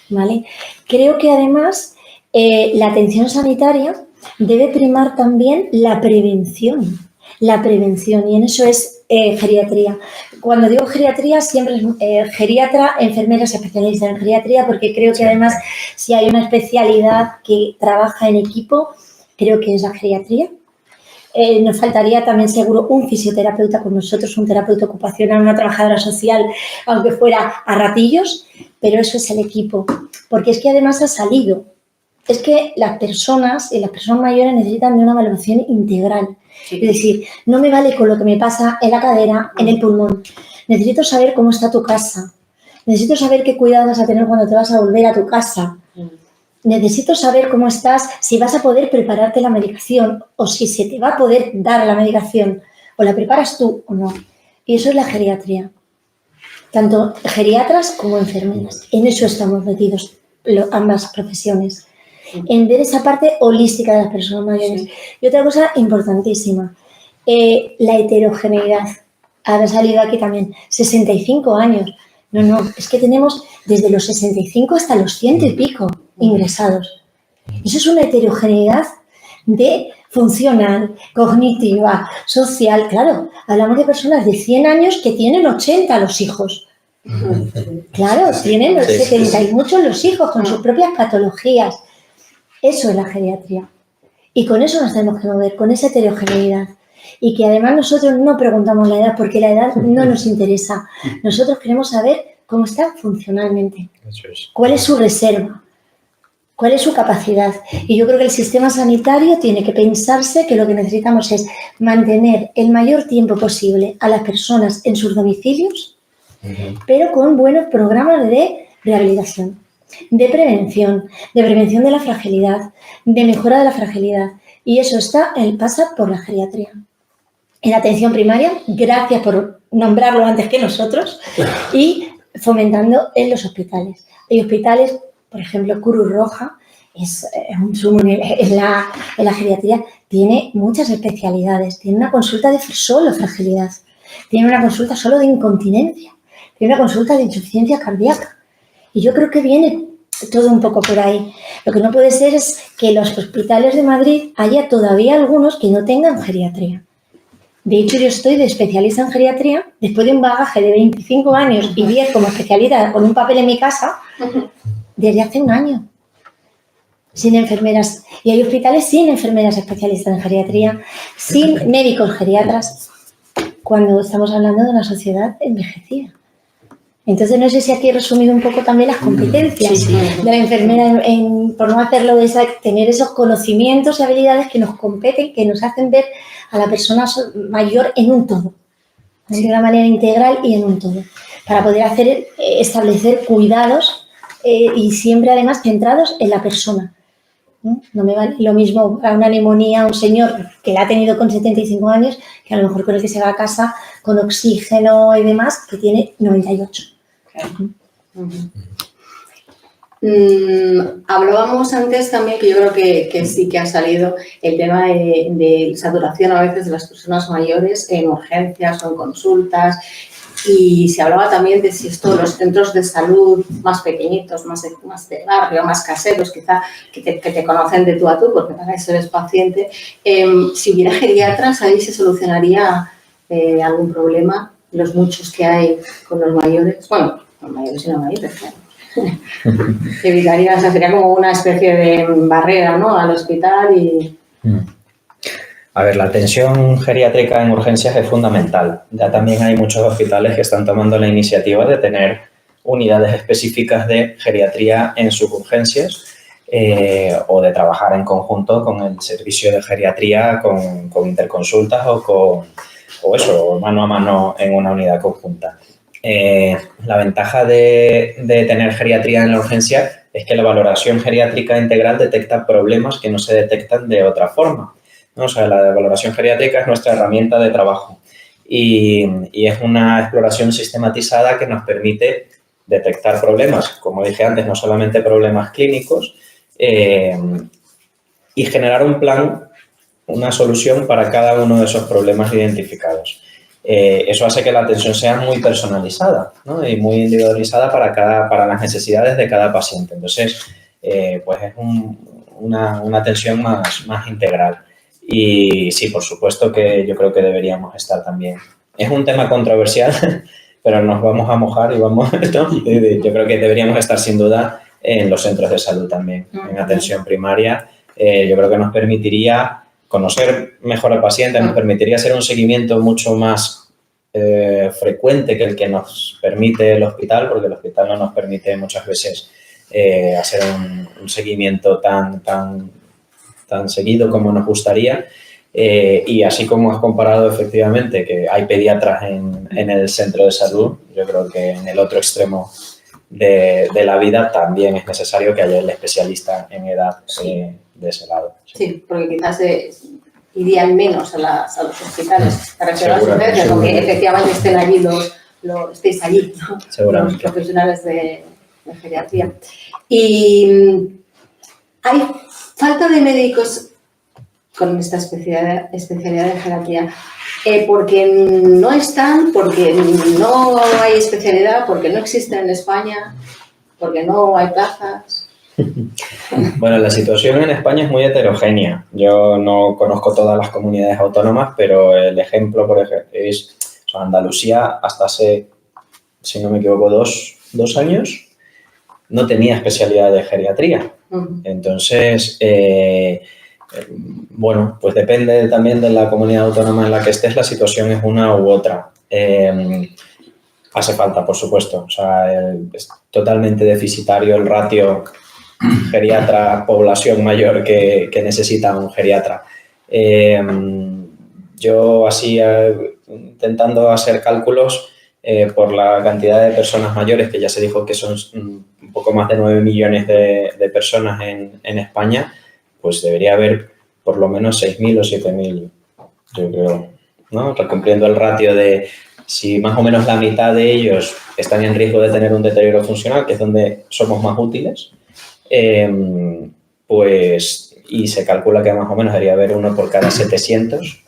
¿vale? Creo que además la atención sanitaria debe primar también la prevención, y en eso es geriatría. Cuando digo geriatría, siempre es geriatra, enfermeras especialistas en geriatría, porque creo que además si hay una especialidad que trabaja en equipo, creo que es la geriatría. Nos faltaría también seguro un fisioterapeuta con nosotros, un terapeuta ocupacional, una trabajadora social, aunque fuera a ratillos, pero eso es el equipo, porque es que además ha salido. Es que las personas y las personas mayores necesitan de una valoración integral. Es decir, no me vale con lo que me pasa en la cadera, en el pulmón. Necesito saber cómo está tu casa. Necesito saber qué cuidados vas a tener cuando te vas a volver a tu casa. Necesito saber cómo estás, si vas a poder prepararte la medicación o si se te va a poder dar la medicación o la preparas tú o no. Y eso es la geriatría. Tanto geriatras como enfermeras. En eso estamos metidos ambas profesiones. En ver esa parte holística de las personas mayores. Y otra cosa importantísima, la heterogeneidad. Ahora ha salido aquí también, 65 años. No, es que tenemos desde los 65 hasta los 100 y pico ingresados. Eso es una heterogeneidad de funcional, cognitiva, social. Claro, hablamos de personas de 100 años que tienen 80 los hijos. Claro, tienen los 70 y muchos los hijos con sus propias patologías. Eso es la geriatría. Y con eso nos tenemos que mover, con esa heterogeneidad. Y que además nosotros no preguntamos la edad porque la edad no nos interesa. Nosotros queremos saber cómo está funcionalmente. ¿Cuál es su reserva? ¿Cuál es su capacidad? Y yo creo que el sistema sanitario tiene que pensarse que lo que necesitamos es mantener el mayor tiempo posible a las personas en sus domicilios, pero con buenos programas de rehabilitación, de prevención de la fragilidad, de mejora de la fragilidad. Y eso pasa por la geriatría. En atención primaria, gracias por nombrarlo antes que nosotros, y fomentando en los hospitales. Hay hospitales, por ejemplo, Cruz Roja, es un sumo en la geriatría, tiene muchas especialidades. Tiene una consulta de solo fragilidad, tiene una consulta solo de incontinencia, tiene una consulta de insuficiencia cardíaca. Y yo creo que viene todo un poco por ahí. Lo que no puede ser es que en los hospitales de Madrid haya todavía algunos que no tengan geriatría. De hecho, yo estoy de especialista en geriatría después de un bagaje de 25 años y 10 como especialista con un papel en mi casa desde hace un año, sin enfermeras. Y hay hospitales sin enfermeras especialistas en geriatría, sin médicos geriatras, cuando estamos hablando de una sociedad envejecida. Entonces, no sé si aquí he resumido un poco también las competencias de la enfermera, por no hacerlo tener esos conocimientos y habilidades que nos competen, que nos hacen ver a la persona mayor en un todo, de una manera integral y en un todo, para poder establecer cuidados y siempre además centrados en la persona. No me vale lo mismo a una neumonía a un señor que la ha tenido con 75 años que a lo mejor con el que se va a casa con oxígeno y demás que tiene 98. Hablábamos antes también, que yo creo que sí que ha salido el tema de saturación a veces de las personas mayores en urgencias o en consultas, y se hablaba también de si los centros de salud más pequeñitos, más de barrio, más caseros, quizá que te conocen de tú a tú porque para eso eres paciente, si hubiera geriatras ahí se solucionaría algún problema, los muchos que hay con los mayores, bueno, los mayores y no mayores, claro. Evitaría, o sea, sería como una especie de barrera, ¿no?, al hospital y... A ver, la atención geriátrica en urgencias es fundamental. Ya también hay muchos hospitales que están tomando la iniciativa de tener unidades específicas de geriatría en sus urgencias o de trabajar en conjunto con el servicio de geriatría, con interconsultas o mano a mano en una unidad conjunta. La ventaja de tener geriatría en la urgencia es que la valoración geriátrica integral detecta problemas que no se detectan de otra forma, ¿no? O sea, la valoración geriátrica es nuestra herramienta de trabajo y es una exploración sistematizada que nos permite detectar problemas, como dije antes, no solamente problemas clínicos, y generar un plan, una solución para cada uno de esos problemas identificados. Eso hace que la atención sea muy personalizada, ¿no?, y muy individualizada para las necesidades de cada paciente. Entonces, pues es una atención más integral. Y sí, por supuesto que yo creo que deberíamos estar también. Es un tema controversial, pero nos vamos a mojar y vamos, ¿no? Yo creo que deberíamos estar sin duda en los centros de salud también, en atención primaria. Yo creo que nos permitiría conocer mejor al paciente, nos permitiría hacer un seguimiento mucho más frecuente que el que nos permite el hospital, porque el hospital no nos permite muchas veces hacer un seguimiento tan seguido como nos gustaría. Y así como has comparado efectivamente que hay pediatras en el centro de salud, yo creo que en el otro extremo de la vida también es necesario que haya el especialista en edad de ese lado. Sí, porque quizás irían menos a los hospitales para resolver las urgencias, aunque efectivamente estén allí estéis allí, ¿no?, los profesionales de geriatría. Y hay falta de médicos con esta especialidad de geriatría, porque no están, porque no hay especialidad, porque no existen en España, porque no hay plazas. Bueno, la situación en España es muy heterogénea. Yo no conozco todas las comunidades autónomas, pero el ejemplo, por ejemplo, es o sea, Andalucía hasta hace, si no me equivoco, dos años no tenía especialidad de geriatría. Entonces, bueno, pues depende también de la comunidad autónoma en la que estés, la situación es una u otra. Hace falta, por supuesto. O sea, es totalmente deficitario el ratio geriatra-población mayor que necesita un geriatra. Yo así, intentando hacer cálculos, por la cantidad de personas mayores, que ya se dijo que son un poco más de 9 millones de personas en España, pues debería haber por lo menos 6.000 o 7.000, yo creo, ¿no? Cumpliendo el ratio de si más o menos la mitad de ellos están en riesgo de tener un deterioro funcional, que es donde somos más útiles, pues, y se calcula que más o menos debería haber uno por cada 700,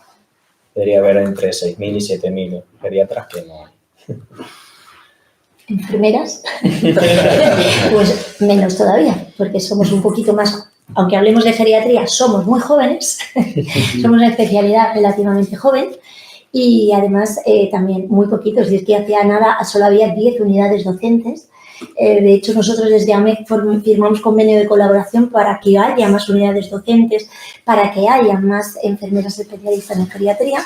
debería haber entre 6.000 y 7.000 geriatras que no hay. ¿Enfermeras? Pues menos todavía, porque somos un poquito más, aunque hablemos de geriatría, somos muy jóvenes, somos una especialidad relativamente joven y además también muy poquitos, y es que hacía nada, solo había 10 unidades docentes. De hecho, nosotros desde AMEC firmamos convenio de colaboración para que haya más unidades docentes, para que haya más enfermeras especialistas en geriatría.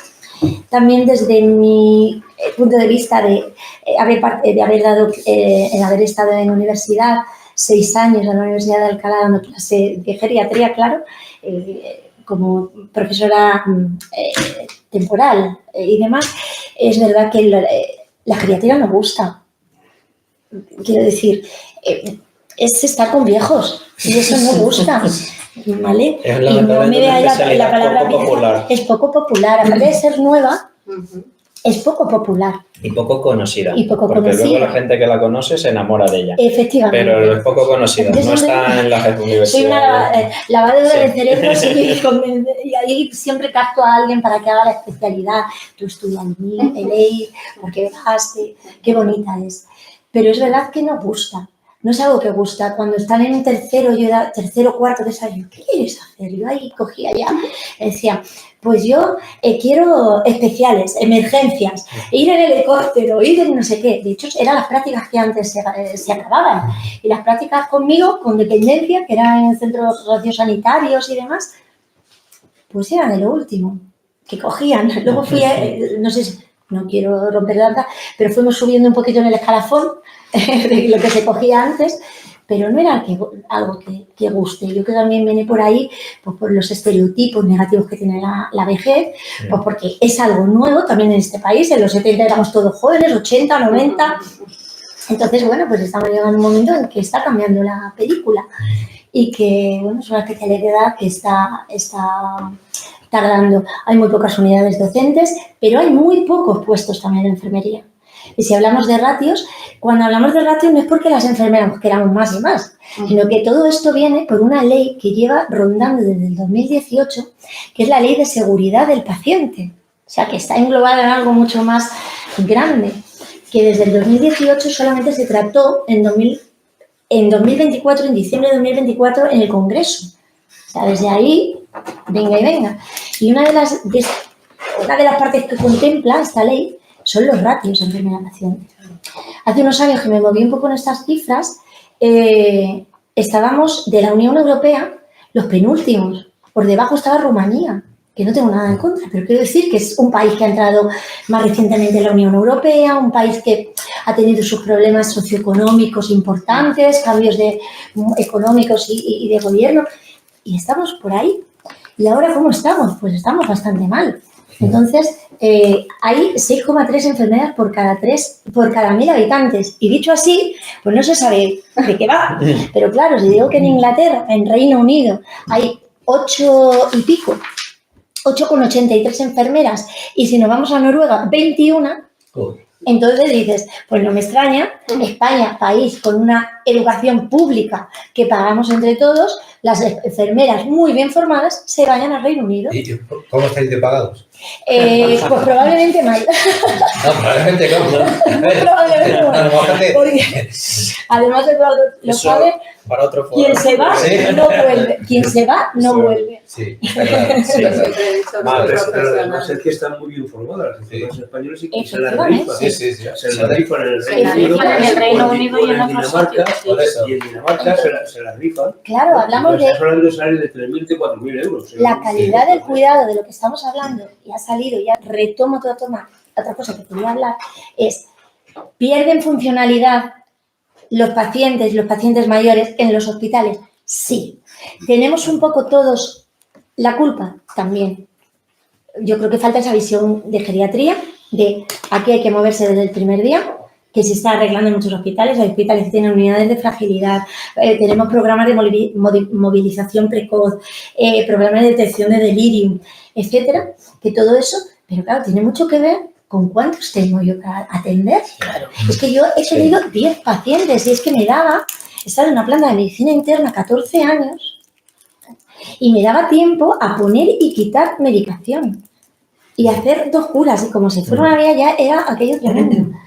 También desde mi punto de vista de haber estado en universidad 6 años en la Universidad de Alcalá dando clase de geriatría, claro, como profesora temporal y demás, es verdad que la geriatría no gusta. Quiero decir, es estar con viejos y eso no gusta, ¿vale? Es y no me vea la palabra poco popular. es poco popular, aparte de ser nueva, es poco popular. Y poco conocida. Y poco porque conocida. luego la gente que la conoce se enamora de ella. Efectivamente. Pero es poco conocida, no está en las universidades. Soy una lavadora de cerebros y ahí siempre capto a alguien para que haga la especialidad. Tú estudias ley, porque verás qué bonita es. Pero es verdad que no gusta. No es algo que gusta. Cuando están en tercero, cuarto de ensayo, ¿qué quieres hacer? Yo ahí cogía ya, decía, pues yo quiero especiales, emergencias, ir en helicóptero, ir en no sé qué. De hecho, eran las prácticas que antes se acababan. Y las prácticas conmigo, con dependencia, que era en centros sociosanitarios y demás, pues eran de lo último, que cogían. Luego fui, no sé si, no quiero romper tanta, pero fuimos subiendo un poquito en el escalafón de lo que se cogía antes, pero no era algo que guste. Yo creo que también viene por ahí, pues por los estereotipos negativos que tiene la vejez, pues porque es algo nuevo también en este país. En los 70 éramos todos jóvenes, 80, 90. Entonces, bueno, pues estamos llegando a un momento en que está cambiando la película y que, bueno, es una especialidad que está tardando. Hay muy pocas unidades docentes, pero hay muy pocos puestos también de enfermería. Y si hablamos de ratios, cuando hablamos de ratios no es porque las enfermeras queramos más y más, sino que todo esto viene por una ley que lleva rondando desde el 2018, que es la Ley de Seguridad del Paciente. O sea, que está englobada en algo mucho más grande, que desde el 2018 solamente se trató en 2024, en diciembre de 2024, en el Congreso. O sea, desde ahí, venga y venga. Y una de las partes que contempla esta ley son los ratios de enfermera-paciente. Hace unos años que me moví un poco en estas cifras, estábamos de la Unión Europea los penúltimos. Por debajo estaba Rumanía, que no tengo nada en contra, pero quiero decir que es un país que ha entrado más recientemente en la Unión Europea, un país que ha tenido sus problemas socioeconómicos importantes, cambios económicos y de gobierno, y estamos por ahí. ¿Y ahora cómo estamos? Pues estamos bastante mal. Entonces, hay 6,3 enfermeras por cada 1.000 habitantes. Y dicho así, pues no se sabe de qué va. Pero claro, si digo que en Inglaterra, en Reino Unido, hay 8 y pico, 8,83 enfermeras, y si nos vamos a Noruega, 21, entonces dices, pues no me extraña, España, país con una educación pública que pagamos entre todos, las enfermeras muy bien formadas se vayan al Reino Unido. ¿Y cómo estáis de pagados? Pues probablemente mal. No, probablemente no. Probablemente mal. Porque, además de todo, lo Eso sabe, para otro foro. quien se va Sí. no vuelve. Quien se va no Eso. vuelve. Sí, está claro. Sí. Siempre he dicho, Vale, soy pero además profesional. es que están muy bien formadas las enfermeras españolas y se las Efectivamente. rifan. Sí, sí, sí. Se las rifan en el Se Reino las Unido. rifan en el Reino o Unido y en otros Dinamarca. sitios, sí. Por eso. Y en Dinamarca se las rifan. Claro, hablamos de Estás hablando de salarios de 3.000 y 4.000 euros. la calidad del cuidado de lo que estamos hablando, y ha salido, ya retomo otra cosa que quería hablar, es ¿pierden funcionalidad los pacientes mayores en los hospitales? Sí. ¿Tenemos un poco todos la culpa? También. Yo creo que falta esa visión de geriatría, de aquí hay que moverse desde el primer día, que se está arreglando en muchos hospitales. Hay hospitales que tienen unidades de fragilidad, tenemos programas de movilización precoz, programas de detección de delirium, etcétera, que todo eso, pero claro, tiene mucho que ver con cuántos tengo yo que atender. Claro. Es que yo he tenido 10 pacientes y es que me daba estar en una planta de medicina interna 14 años y me daba tiempo a poner y quitar medicación y hacer 2 curas y como si fuera una vía ya era aquello tremendo.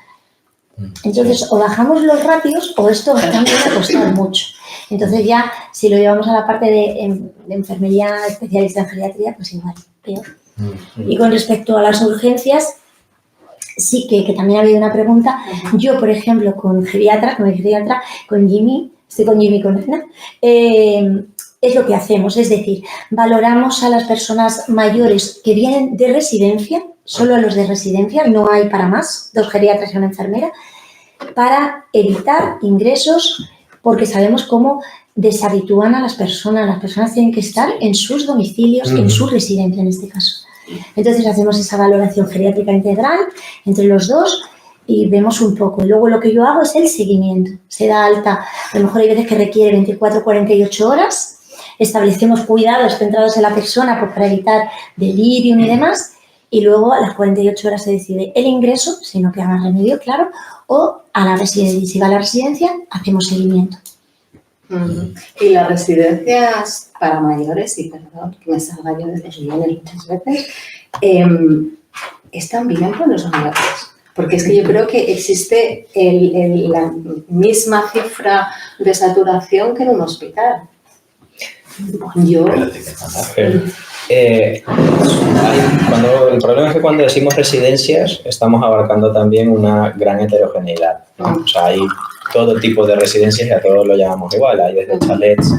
Entonces, o bajamos los ratios o esto también va a costar mucho. Entonces ya, si lo llevamos a la parte de enfermería especialista en geriatría, pues igual, peor. Y con respecto a las urgencias, sí que también ha habido una pregunta. Yo, por ejemplo, con geriatra, con Jimmy, estoy con Jimmy, con Edna, es lo que hacemos, es decir, valoramos a las personas mayores que vienen de residencia, solo a los de residencia, no hay para más, 2 geriatras y una enfermera, para evitar ingresos, porque sabemos cómo deshabitúan a las personas tienen que estar en sus domicilios, en su residencia en este caso. Entonces hacemos esa valoración geriátrica integral entre los dos y vemos un poco. Y luego lo que yo hago es el seguimiento, se da alta, a lo mejor hay veces que requiere 24 o 48 horas, establecemos cuidados centrados en la persona para evitar delirium y demás, y luego a las 48 horas se decide el ingreso, si no queda más remedio, claro, o a la residencia. Y si va a la residencia, hacemos seguimiento. Y las residencias para mayores, y perdón que me salga yo de los guiones muchas veces, ¿están bien con los mayores? Porque es que yo creo que existe la misma cifra de saturación que en un hospital. El problema es que cuando decimos residencias estamos abarcando también una gran heterogeneidad, ¿no? O sea, hay todo tipo de residencias y a todos lo llamamos igual. Hay desde chalets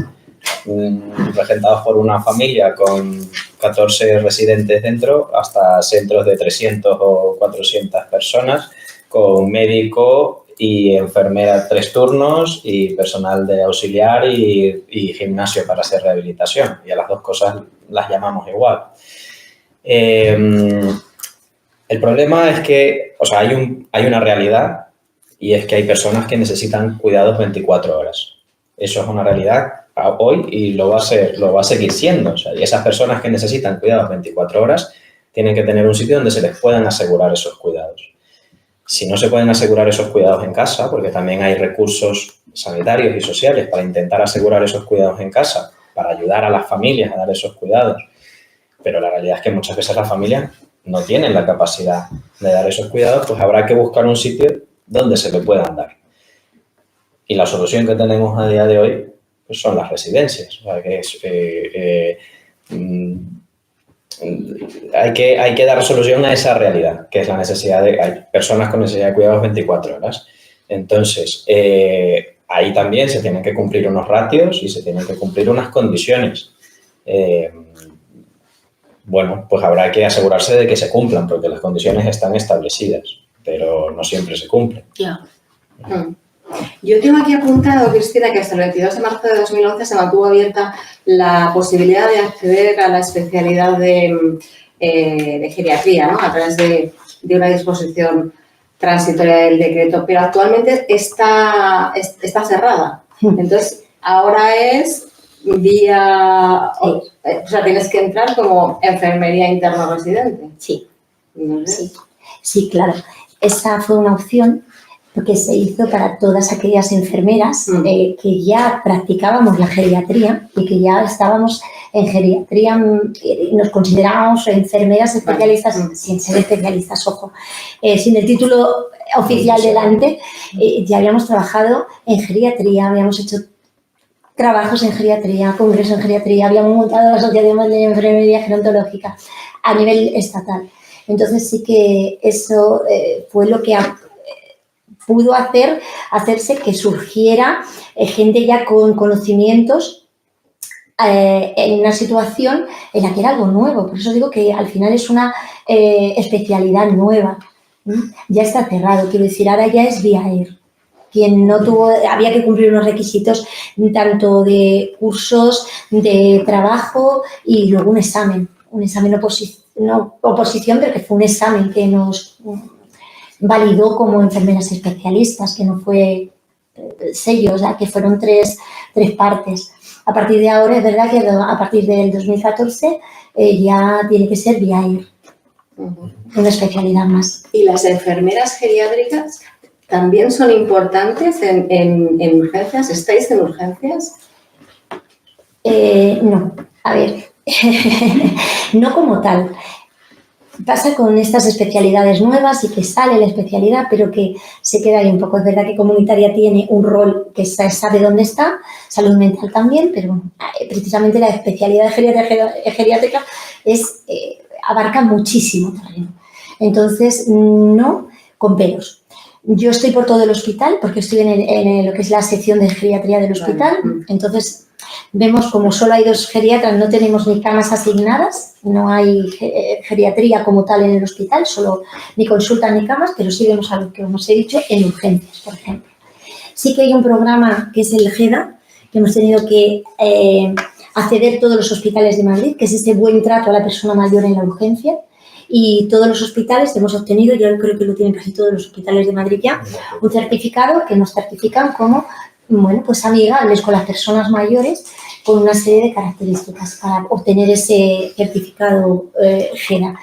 regentados por una familia con 14 residentes dentro hasta centros de 300 o 400 personas con médico y enfermera 3 turnos y personal de auxiliar y gimnasio para hacer rehabilitación. Y a las 2 cosas las llamamos igual. El problema es que, o sea, hay una realidad y es que hay personas que necesitan cuidados 24 horas. Eso es una realidad hoy y lo va a seguir siendo. O sea, y esas personas que necesitan cuidados 24 horas tienen que tener un sitio donde se les puedan asegurar esos cuidados. Si no se pueden asegurar esos cuidados en casa, porque también hay recursos sanitarios y sociales para intentar asegurar esos cuidados en casa, para ayudar a las familias a dar esos cuidados, pero la realidad es que muchas veces las familias no tienen la capacidad de dar esos cuidados, pues habrá que buscar un sitio donde se le puedan dar. Y la solución que tenemos a día de hoy pues son las residencias. O sea, que hay que dar solución a esa realidad, que es la necesidad hay personas con necesidad de cuidados 24 horas. Entonces, ahí también se tienen que cumplir unos ratios y se tienen que cumplir unas condiciones. Bueno, pues habrá que asegurarse de que se cumplan, porque las condiciones están establecidas, pero no siempre se cumplen. Ya. Yo tengo aquí apuntado, Cristina, que hasta el 22 de marzo de 2011 se mantuvo abierta la posibilidad de acceder a la especialidad de geriatría, ¿no? A través de una disposición transitoria del decreto, pero actualmente está cerrada. Entonces, ahora es vía... O sea, tienes que entrar como enfermería interno residente. Sí, sí, claro. Esa fue una opción. que se hizo para todas aquellas enfermeras que ya practicábamos la geriatría y que ya estábamos en geriatría y nos considerábamos enfermeras especialistas, sin ser especialistas, ojo, sin el título oficial delante, ya habíamos trabajado en geriatría, habíamos hecho trabajos en geriatría, congresos en geriatría, habíamos montado la Asociación de Enfermería Gerontológica a nivel estatal. Entonces sí que eso fue lo que pudo hacerse que surgiera gente ya con conocimientos en una situación en la que era algo nuevo. Por eso digo que al final es una especialidad nueva. Ya está cerrado, quiero decir, ahora ya es vía air. Quien no tuvo, había que cumplir unos requisitos tanto de cursos, de trabajo y luego un examen no oposición, pero que fue un examen que nos validó como enfermeras especialistas, que no fue sello, o sea, que fueron tres partes. A partir de ahora, es verdad que a partir del 2014 ya tiene que ser vía air, una especialidad más. ¿Y las enfermeras geriátricas también son importantes en urgencias? ¿Estáis en urgencias? No, a ver, no como tal. Pasa con estas especialidades nuevas y que sale la especialidad, pero que se queda ahí un poco. Es verdad que comunitaria tiene un rol que sabe dónde está, salud mental también, pero precisamente la especialidad geriátrica abarca muchísimo terreno. Entonces, no con pelos. Yo estoy por todo el hospital porque estoy en lo que es la sección de geriatría del hospital. Entonces, vemos como solo hay 2 geriatras, no tenemos ni camas asignadas, no hay geriatría como tal en el hospital, solo ni consultas ni camas, pero sí vemos algo que os he dicho en urgencias, por ejemplo. Sí que hay un programa que es el GEDA, que hemos tenido que acceder todos los hospitales de Madrid, que es ese buen trato a la persona mayor en la urgencia. Y todos los hospitales hemos obtenido, yo creo que lo tienen casi todos los hospitales de Madrid ya, un certificado que nos certifican como, bueno, pues amigables con las personas mayores, con una serie de características para obtener ese certificado GEDA.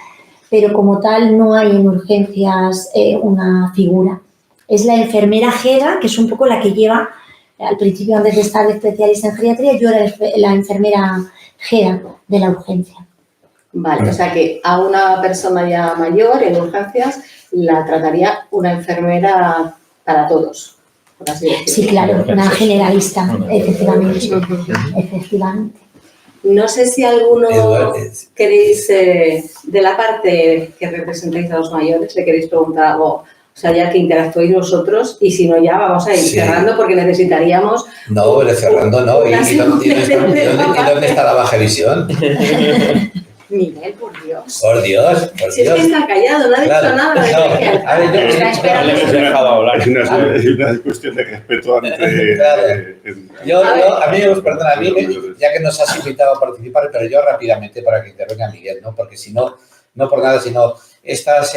Pero como tal no hay en urgencias una figura. Es la enfermera GEDA, que es un poco la que lleva, al principio antes de estar especialista en geriatría, yo era la enfermera GEDA de la urgencia. Vale, o sea que a una persona ya mayor en urgencias la trataría una enfermera para todos, por así decirlo. Sí, claro, una generalista, efectivamente. No sé si alguno queréis, de la parte que representáis a los mayores, le queréis preguntar algo, o sea, ya que interactuéis vosotros, y si no ya vamos a ir cerrando porque necesitaríamos... No, cerrando no. ¿Y dónde está la baja visión? Miguel, por Dios. Por Dios. Si es que está callado, no ha dicho nada. A ver, le hemos dejado hablar. Es una cuestión de respeto ante... A mí, ya que nos has invitado a participar, pero yo rápidamente para que intervenga Miguel, ¿no? Porque si no, no por nada, sino estos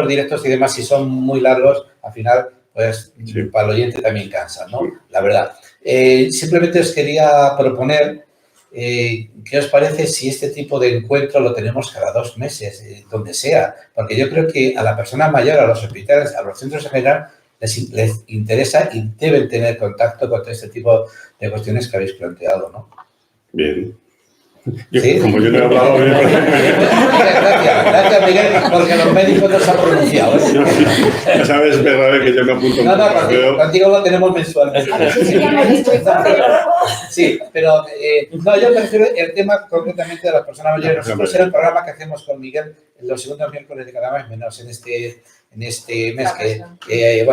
directos y demás, si son muy largos, al final, pues para el oyente también cansan, ¿no? La verdad. Simplemente os quería proponer... ¿qué os parece si este tipo de encuentro lo tenemos cada 2 meses, donde sea? Porque yo creo que a la persona mayor, a los hospitales, a los centros en general, les interesa y deben tener contacto con todo este tipo de cuestiones que habéis planteado, ¿no? Bien. ¿Sí? Como yo no he hablado bien. Gracias, Miguel, porque los médicos nos han pronunciado. Ya sabes, Bernabé, que yo me apunto. No, contigo lo tenemos mensualmente. Sí, pero no, yo prefiero el tema concretamente de las personas mayores. Nosotros era el programa que hacemos con Miguel en los segundos miércoles de cada mes, menos en este mes que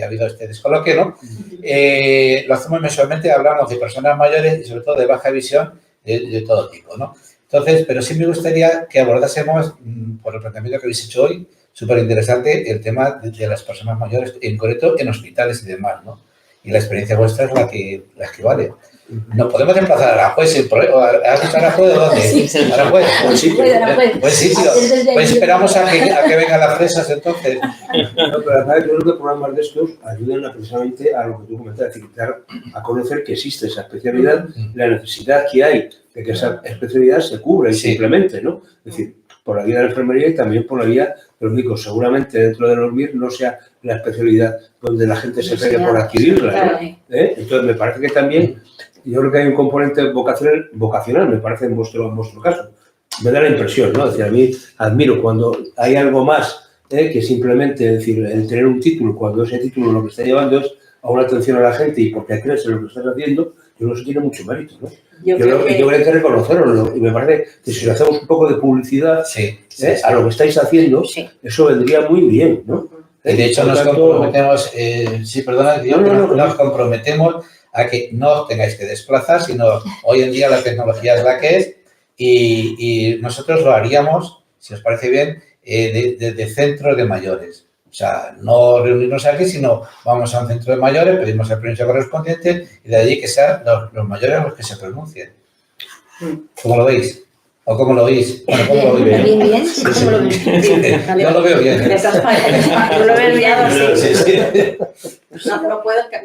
ha habido este descoloque, ¿no? Lo hacemos mensualmente, hablamos de personas mayores y sobre todo de baja visión, de todo tipo, ¿no? Entonces, pero sí me gustaría que abordásemos, por el planteamiento que habéis hecho hoy, súper interesante, el tema de las personas mayores, en concreto en hospitales y demás, ¿no? Y la experiencia vuestra es la que vale. ¿Nos podemos emplazar a Aranjuez? ¿Has dicho Aranjuez o dónde? Sí. ¿Aranjuez? Pues sí. Pues esperamos a que vengan las fresas, entonces. No, pero además yo creo que programas de estos ayudan precisamente a lo que tú comentas, es decir, dar a conocer que existe esa especialidad, la necesidad que hay de que esa especialidad se cubra y se implemente, ¿no? Es decir, por la vía de la enfermería y también por la vía de los médicos. Seguramente dentro de los MIR no sea la especialidad donde la gente se pegue por adquirirla, ¿no? Entonces, me parece que también, yo creo que hay un componente vocacional, me parece en vuestro caso. Me da la impresión, ¿no? Es decir, a mí admiro cuando hay algo más que simplemente, es decir, el tener un título, cuando ese título lo que está llevando es a una atención a la gente y porque crees en lo que estás haciendo, yo creo que eso tiene mucho mérito, ¿no? Yo creo que hay que reconocerlo, y me parece que si le hacemos un poco de publicidad a lo que estáis haciendo, eso vendría muy bien, ¿no? Y de hecho nos comprometemos, nos comprometemos a que no os tengáis que desplazar, sino hoy en día la tecnología es la que es y nosotros lo haríamos, si os parece bien, de centro de mayores. O sea, no reunirnos aquí, sino vamos a un centro de mayores, pedimos el permiso correspondiente y de allí que sean los mayores los que se pronuncien. ¿Cómo lo veis? ¿O cómo lo oís? Bueno, ¿cómo lo veis? ¿Bien, bien? ¿Cómo lo veis? Yo lo veo bien. Yo lo veo bien, sí.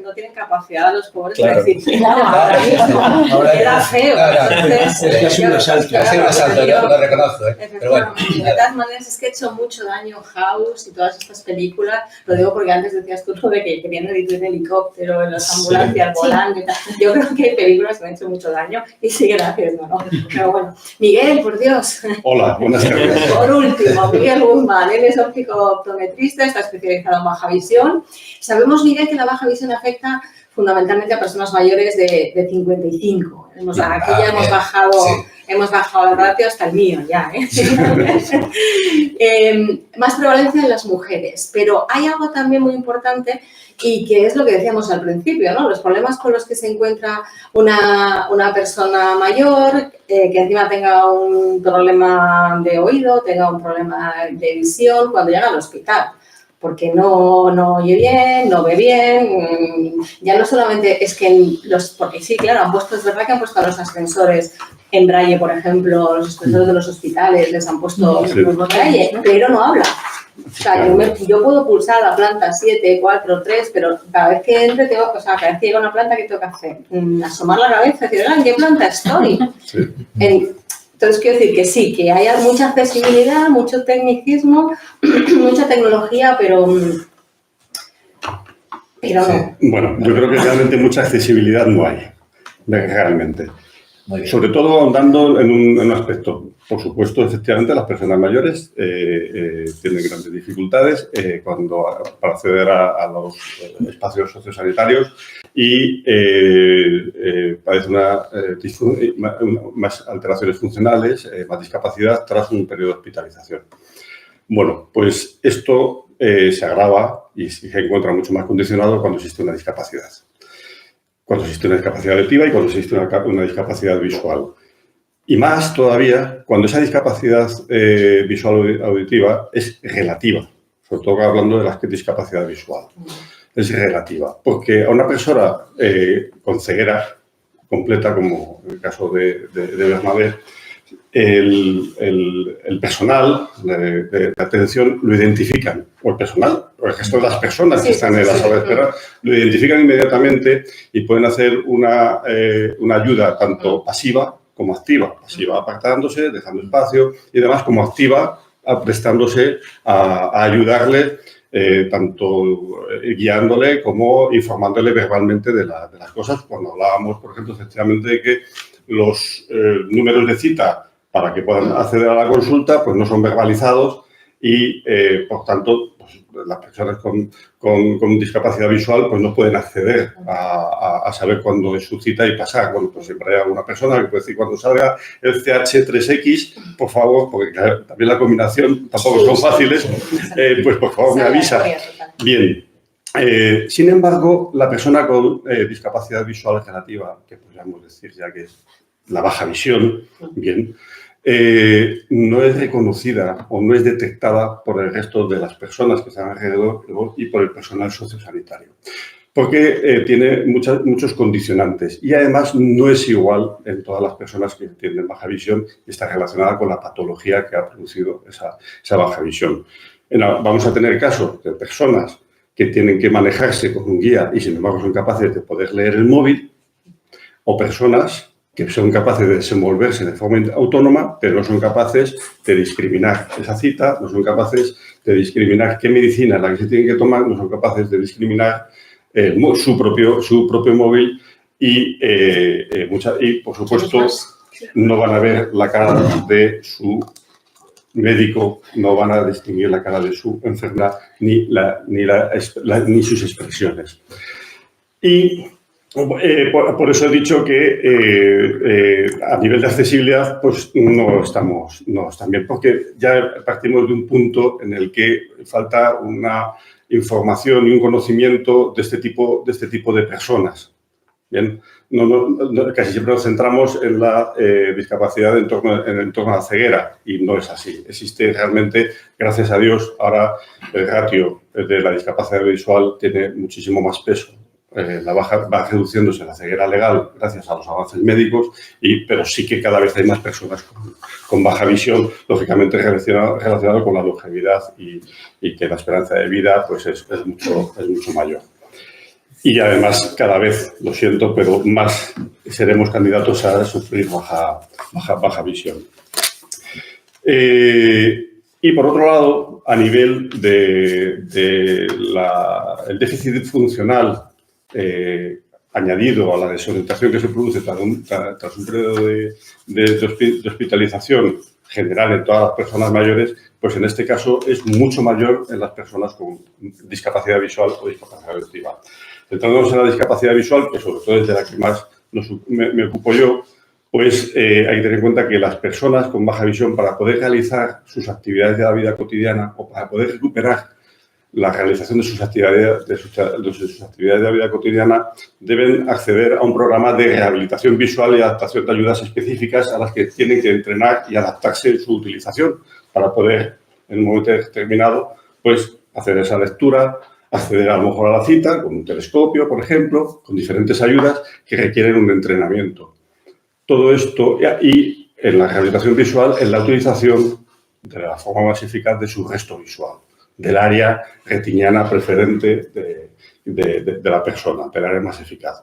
No tienen capacidad los pobres Claro. de decir, Ahora era feo. Es que ha sido un asalto. Ha sido un asalto, yo lo reconozco. Pero bueno. De todas maneras, es que he hecho mucho daño House y todas estas películas. Lo digo porque antes decías tú lo de que querían ir en helicóptero, en las ambulancias volando y tal. Yo creo que hay películas que me han hecho mucho daño y siguen haciendo, ¿no? Pero bueno, Miguel, por Dios. Hola, buenas tardes. Por último, Miguel Guzmán, él es óptico optometrista, está especializado en baja visión. Sabemos, Miguel, que la baja visión afecta fundamentalmente a personas mayores de 55. Aquí ya hemos bajado el ratio hasta el mío ya. Más prevalencia en las mujeres, pero hay algo también muy importante y que es lo que decíamos al principio, ¿no? Los problemas con los que se encuentra una persona mayor, que encima tenga un problema de oído, tenga un problema de visión cuando llega al hospital. Porque no oye bien, no ve bien, ya no solamente es que porque sí, claro, es verdad que han puesto los ascensores en braille, por ejemplo, los ascensores de los hospitales les han puesto braille, pero no habla. O sea, yo puedo pulsar la planta 7, 4, 3, pero cada vez que entre cada vez que llega a una planta, ¿qué tengo que hacer? Asomar la cabeza y decir, ¿en qué planta estoy? Sí. Entonces, quiero decir que sí, que haya mucha accesibilidad, mucho tecnicismo, mucha tecnología, pero no. Bueno, yo creo que realmente mucha accesibilidad no hay, realmente. Sobre todo ahondando en un aspecto. Por supuesto, efectivamente, las personas mayores tienen grandes dificultades para acceder a los espacios sociosanitarios y padecen más alteraciones funcionales, más discapacidad tras un periodo de hospitalización. Bueno, pues esto se agrava y se encuentra mucho más condicionado cuando existe una discapacidad. Cuando existe una discapacidad auditiva y cuando existe una discapacidad visual. Y más todavía cuando esa discapacidad visual auditiva es relativa, sobre todo hablando de la discapacidad visual. Es relativa, porque a una persona con ceguera completa, como en el caso de Bernabé, el personal de atención lo identifican, o el personal, o el resto de las personas que están en la sala de espera, lo identifican inmediatamente y pueden hacer una ayuda tanto pasiva como activa. Pasiva apartándose, dejando espacio y demás, como activa prestándose a ayudarle, tanto guiándole como informándole verbalmente de las cosas. Cuando hablábamos, por ejemplo, efectivamente de que los números de cita para que puedan acceder a la consulta pues no son verbalizados y, por tanto, pues, las personas con discapacidad visual pues no pueden acceder a saber cuándo es su cita y pasar. Bueno, pues siempre hay alguna persona que puede decir cuando salga el CH3X, por favor, porque claro, también la combinación tampoco son fáciles, pues por favor me avisa. Bien. Sin embargo, la persona con discapacidad visual relativa, que podríamos decir ya que es la baja visión, bien, no es reconocida o no es detectada por el resto de las personas que están alrededor y por el personal sociosanitario, porque tiene muchos condicionantes y además no es igual en todas las personas que tienen baja visión y está relacionada con la patología que ha producido esa baja visión. Vamos a tener casos de personas que tienen que manejarse con un guía y sin embargo son capaces de poder leer el móvil, o personas que son capaces de desenvolverse de forma autónoma, pero no son capaces de discriminar esa cita, no son capaces de discriminar qué medicina es la que se tienen que tomar, no son capaces de discriminar su propio móvil y, por supuesto, no van a ver la cara de su médico, no van a distinguir la cara de su enfermedad ni sus expresiones. Y por eso he dicho que a nivel de accesibilidad pues no estamos bien, porque ya partimos de un punto en el que falta una información y un conocimiento de este tipo de personas. Bien, casi siempre nos centramos en la discapacidad en torno a la ceguera y no es así. Existe realmente, gracias a Dios, ahora el ratio de la discapacidad visual tiene muchísimo más peso. Va reduciéndose la ceguera legal gracias a los avances médicos, pero sí que cada vez hay más personas con baja visión, lógicamente relacionado con la longevidad y que la esperanza de vida pues es mucho mayor. Y además, cada vez, lo siento, pero más seremos candidatos a sufrir baja visión. Y por otro lado, a nivel del déficit funcional añadido a la desorientación que se produce tras un periodo de hospitalización general en todas las personas mayores, pues en este caso es mucho mayor en las personas con discapacidad visual o discapacidad auditiva. Centrándonos en la discapacidad visual, que sobre todo es de la que más me ocupo yo, pues hay que tener en cuenta que las personas con baja visión, para poder realizar sus actividades de la vida cotidiana o para poder recuperar la realización de sus actividades de la vida cotidiana, deben acceder a un programa de rehabilitación visual y adaptación de ayudas específicas a las que tienen que entrenar y adaptarse en su utilización para poder, en un momento determinado, pues hacer esa lectura, acceder a lo mejor a la cita con un telescopio, por ejemplo, con diferentes ayudas que requieren un entrenamiento. Todo esto, y en la rehabilitación visual, en la utilización de la forma más eficaz de su resto visual, del área retiniana preferente de la persona, del área más eficaz.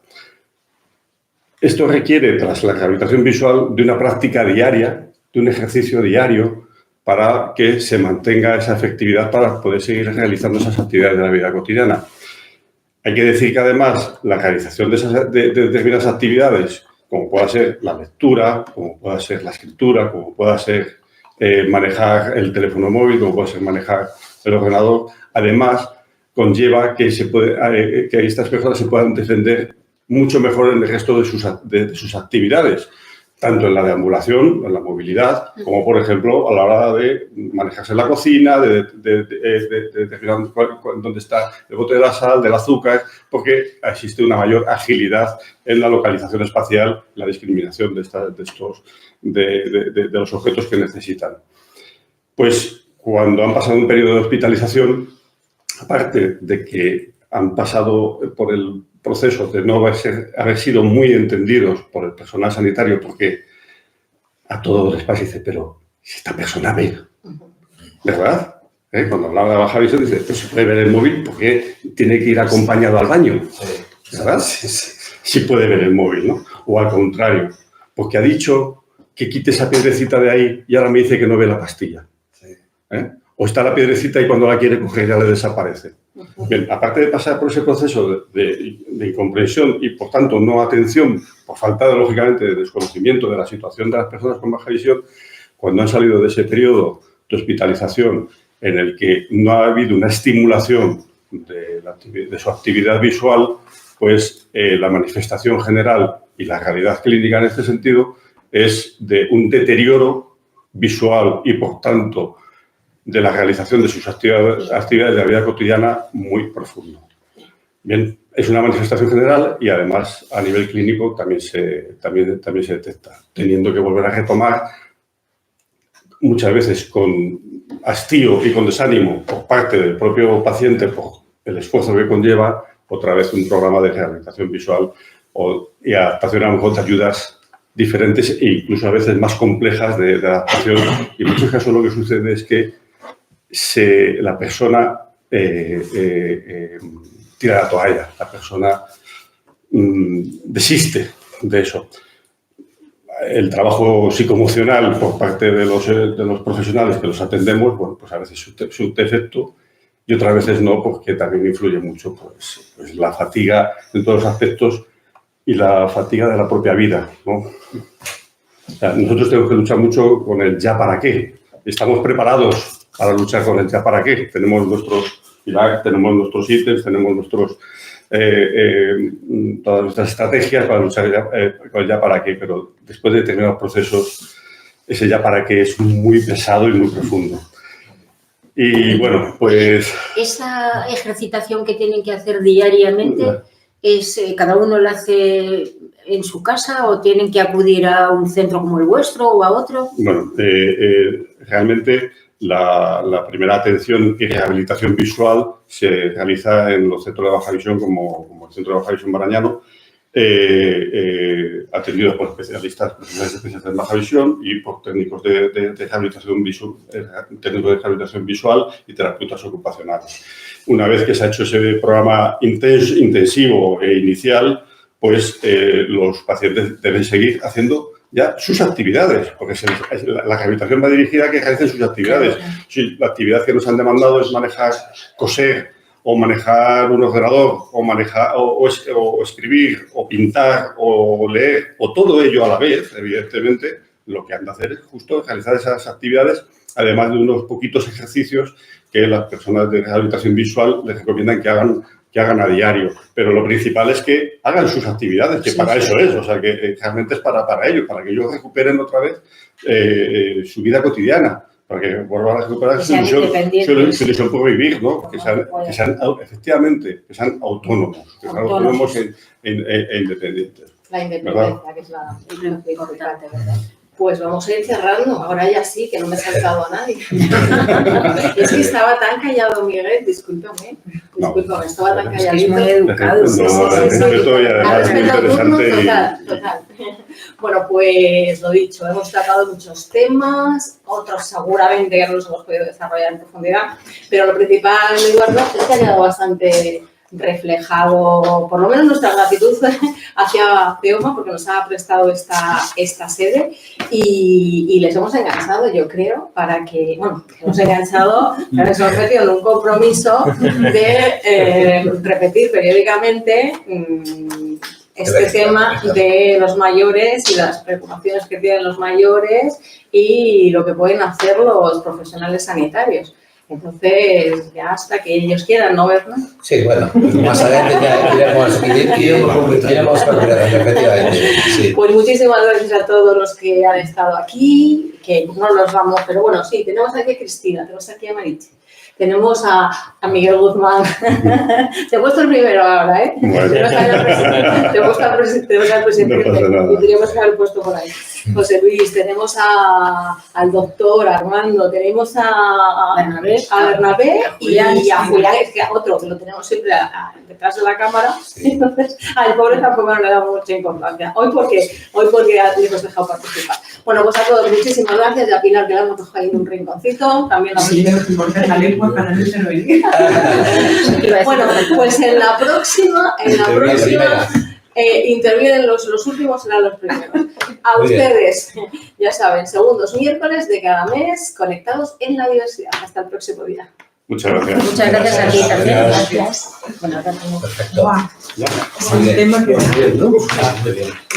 Esto requiere, tras la rehabilitación visual, de una práctica diaria, de un ejercicio diario, para que se mantenga esa efectividad para poder seguir realizando esas actividades de la vida cotidiana. Hay que decir que, además, la realización de determinadas actividades, como pueda ser la lectura, como pueda ser la escritura, como pueda ser manejar el teléfono móvil, como pueda ser manejar el ordenador, además conlleva que estas personas se puedan defender mucho mejor en el resto de sus actividades, tanto en la deambulación, en la movilidad, como por ejemplo a la hora de manejarse en la cocina, de determinar dónde está el bote de la sal, del azúcar, porque existe una mayor agilidad en la localización espacial, la discriminación de los objetos que necesitan. Pues cuando han pasado un periodo de hospitalización, aparte de que han pasado por el proceso de no haber sido muy entendidos por el personal sanitario, porque a todos les pasa y dice, pero si esta persona ve, ¿verdad? Cuando hablaba de baja visión, dice, pues se puede ver el móvil porque tiene que ir acompañado al baño, ¿verdad? Sí puede ver el móvil, ¿no? O al contrario, porque ha dicho que quite esa piedrecita de ahí y ahora me dice que no ve la pastilla. O está la piedrecita y cuando la quiere coger ya le desaparece. Bien, aparte de pasar por ese proceso de incomprensión y, por tanto, no atención, por falta, lógicamente, de desconocimiento de la situación de las personas con baja visión, cuando han salido de ese periodo de hospitalización en el que no ha habido una estimulación de su actividad visual, pues la manifestación general y la realidad clínica en este sentido es de un deterioro visual y, por tanto, de la realización de sus actividades de la vida cotidiana muy profundo. Bien, es una manifestación general y además a nivel clínico también se detecta, teniendo que volver a retomar muchas veces con hastío y con desánimo por parte del propio paciente por el esfuerzo que conlleva otra vez un programa de rehabilitación visual y adaptación a lo mejor de ayudas diferentes e incluso a veces más complejas de adaptación. Y en muchos casos lo que sucede es que la persona tira la toalla, la persona desiste de eso. el trabajo psicoemocional por parte de los profesionales que los atendemos, bueno, pues a veces surte efecto y otras veces no, porque también influye mucho pues la fatiga en todos los aspectos y la fatiga de la propia vida, ¿no? O sea, nosotros tenemos que luchar mucho con el ya para qué. Estamos preparados para luchar con el ya para qué. Tenemos nuestros ítems, tenemos todas nuestras estrategias para luchar con el ya para qué, pero después de determinados procesos, ese ya para qué es muy pesado y muy profundo. Y bueno, pues... Esa ejercitación que tienen que hacer diariamente, ¿cada uno la hace en su casa o tienen que acudir a un centro como el vuestro o a otro? Bueno, realmente la primera atención y rehabilitación visual se realiza en los centros de baja visión como el Centro de Baja Visión Barañano, atendido por especialistas en baja visión y por técnicos de rehabilitación visual y terapeutas ocupacionales. Una vez que se ha hecho ese programa intensivo e inicial, pues los pacientes deben seguir haciendo ya sus actividades, porque la rehabilitación va dirigida a que realicen sus actividades. Si la actividad que nos han demandado es manejar, coser, o manejar un ordenador, o escribir, o pintar, o leer, o todo ello a la vez, evidentemente, lo que han de hacer es justo realizar esas actividades, además de unos poquitos ejercicios que las personas de rehabilitación visual les recomiendan que hagan a diario. Pero lo principal es que hagan sus actividades, que para eso es, o sea, que realmente es para ello, para que ellos recuperen otra vez su vida cotidiana, para que vuelvan a recuperar su ilusión por vivir, ¿no? Que sean efectivamente, que sean autónomos, e independientes. La independencia, que es la importante, ¿verdad? Pues vamos a ir cerrando. Ahora ya sí, que no me he saltado a nadie. Es que estaba tan callado, Miguel, discúlpame, estaba tan calladito. Es que es muy educado. Total. Bueno, pues lo dicho, hemos tratado muchos temas, otros seguramente ya no los hemos podido desarrollar en profundidad, pero lo principal, Eduardo, es que ha quedado bastante reflejado, por lo menos nuestra gratitud hacia Teoma, porque nos ha prestado esta sede y les hemos enganchado, yo creo, nos hemos metido en un compromiso de repetir periódicamente este tema de los mayores y las preocupaciones que tienen los mayores y lo que pueden hacer los profesionales sanitarios. Entonces, ya hasta que ellos quieran, ¿no, Berna? Sí, bueno, más adelante ya iremos efectivamente. Sí. Pues muchísimas gracias a todos los que han estado aquí, que no los vamos, pero bueno, sí, tenemos aquí a Cristina, tenemos aquí a Marichi, tenemos a Miguel Guzmán. Te he puesto el primero ahora, ¿eh? Bueno. Te he puesto al presidente, y teníamos que haber puesto por ahí. José Luis, tenemos al doctor Armando, tenemos a Bernabé y a Julián, es que otro que lo tenemos siempre detrás de la cámara. Sí. Entonces, al pobre tampoco no le damos mucha importancia. Hoy porque le hemos dejado participar. Bueno, pues a todos muchísimas gracias y a Pilar, que la hemos dejado ahí en un rinconcito. También la lengua para no se lo oiga. Bueno, pues en la próxima intervienen los últimos, serán los primeros. A ustedes, ya saben, segundos miércoles de cada mes, conectados en la diversidad. Hasta el próximo día. Muchas gracias. Muchas gracias a ti también. Gracias. Bueno, Perfecto. Es un tema que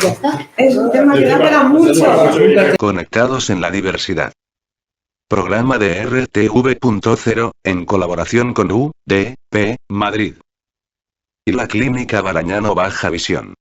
ya está. Es un tema que da para mucho. Conectados en la diversidad. Programa de RTV.0, en colaboración con UDP Madrid y la Clínica Barañano Baja Visión.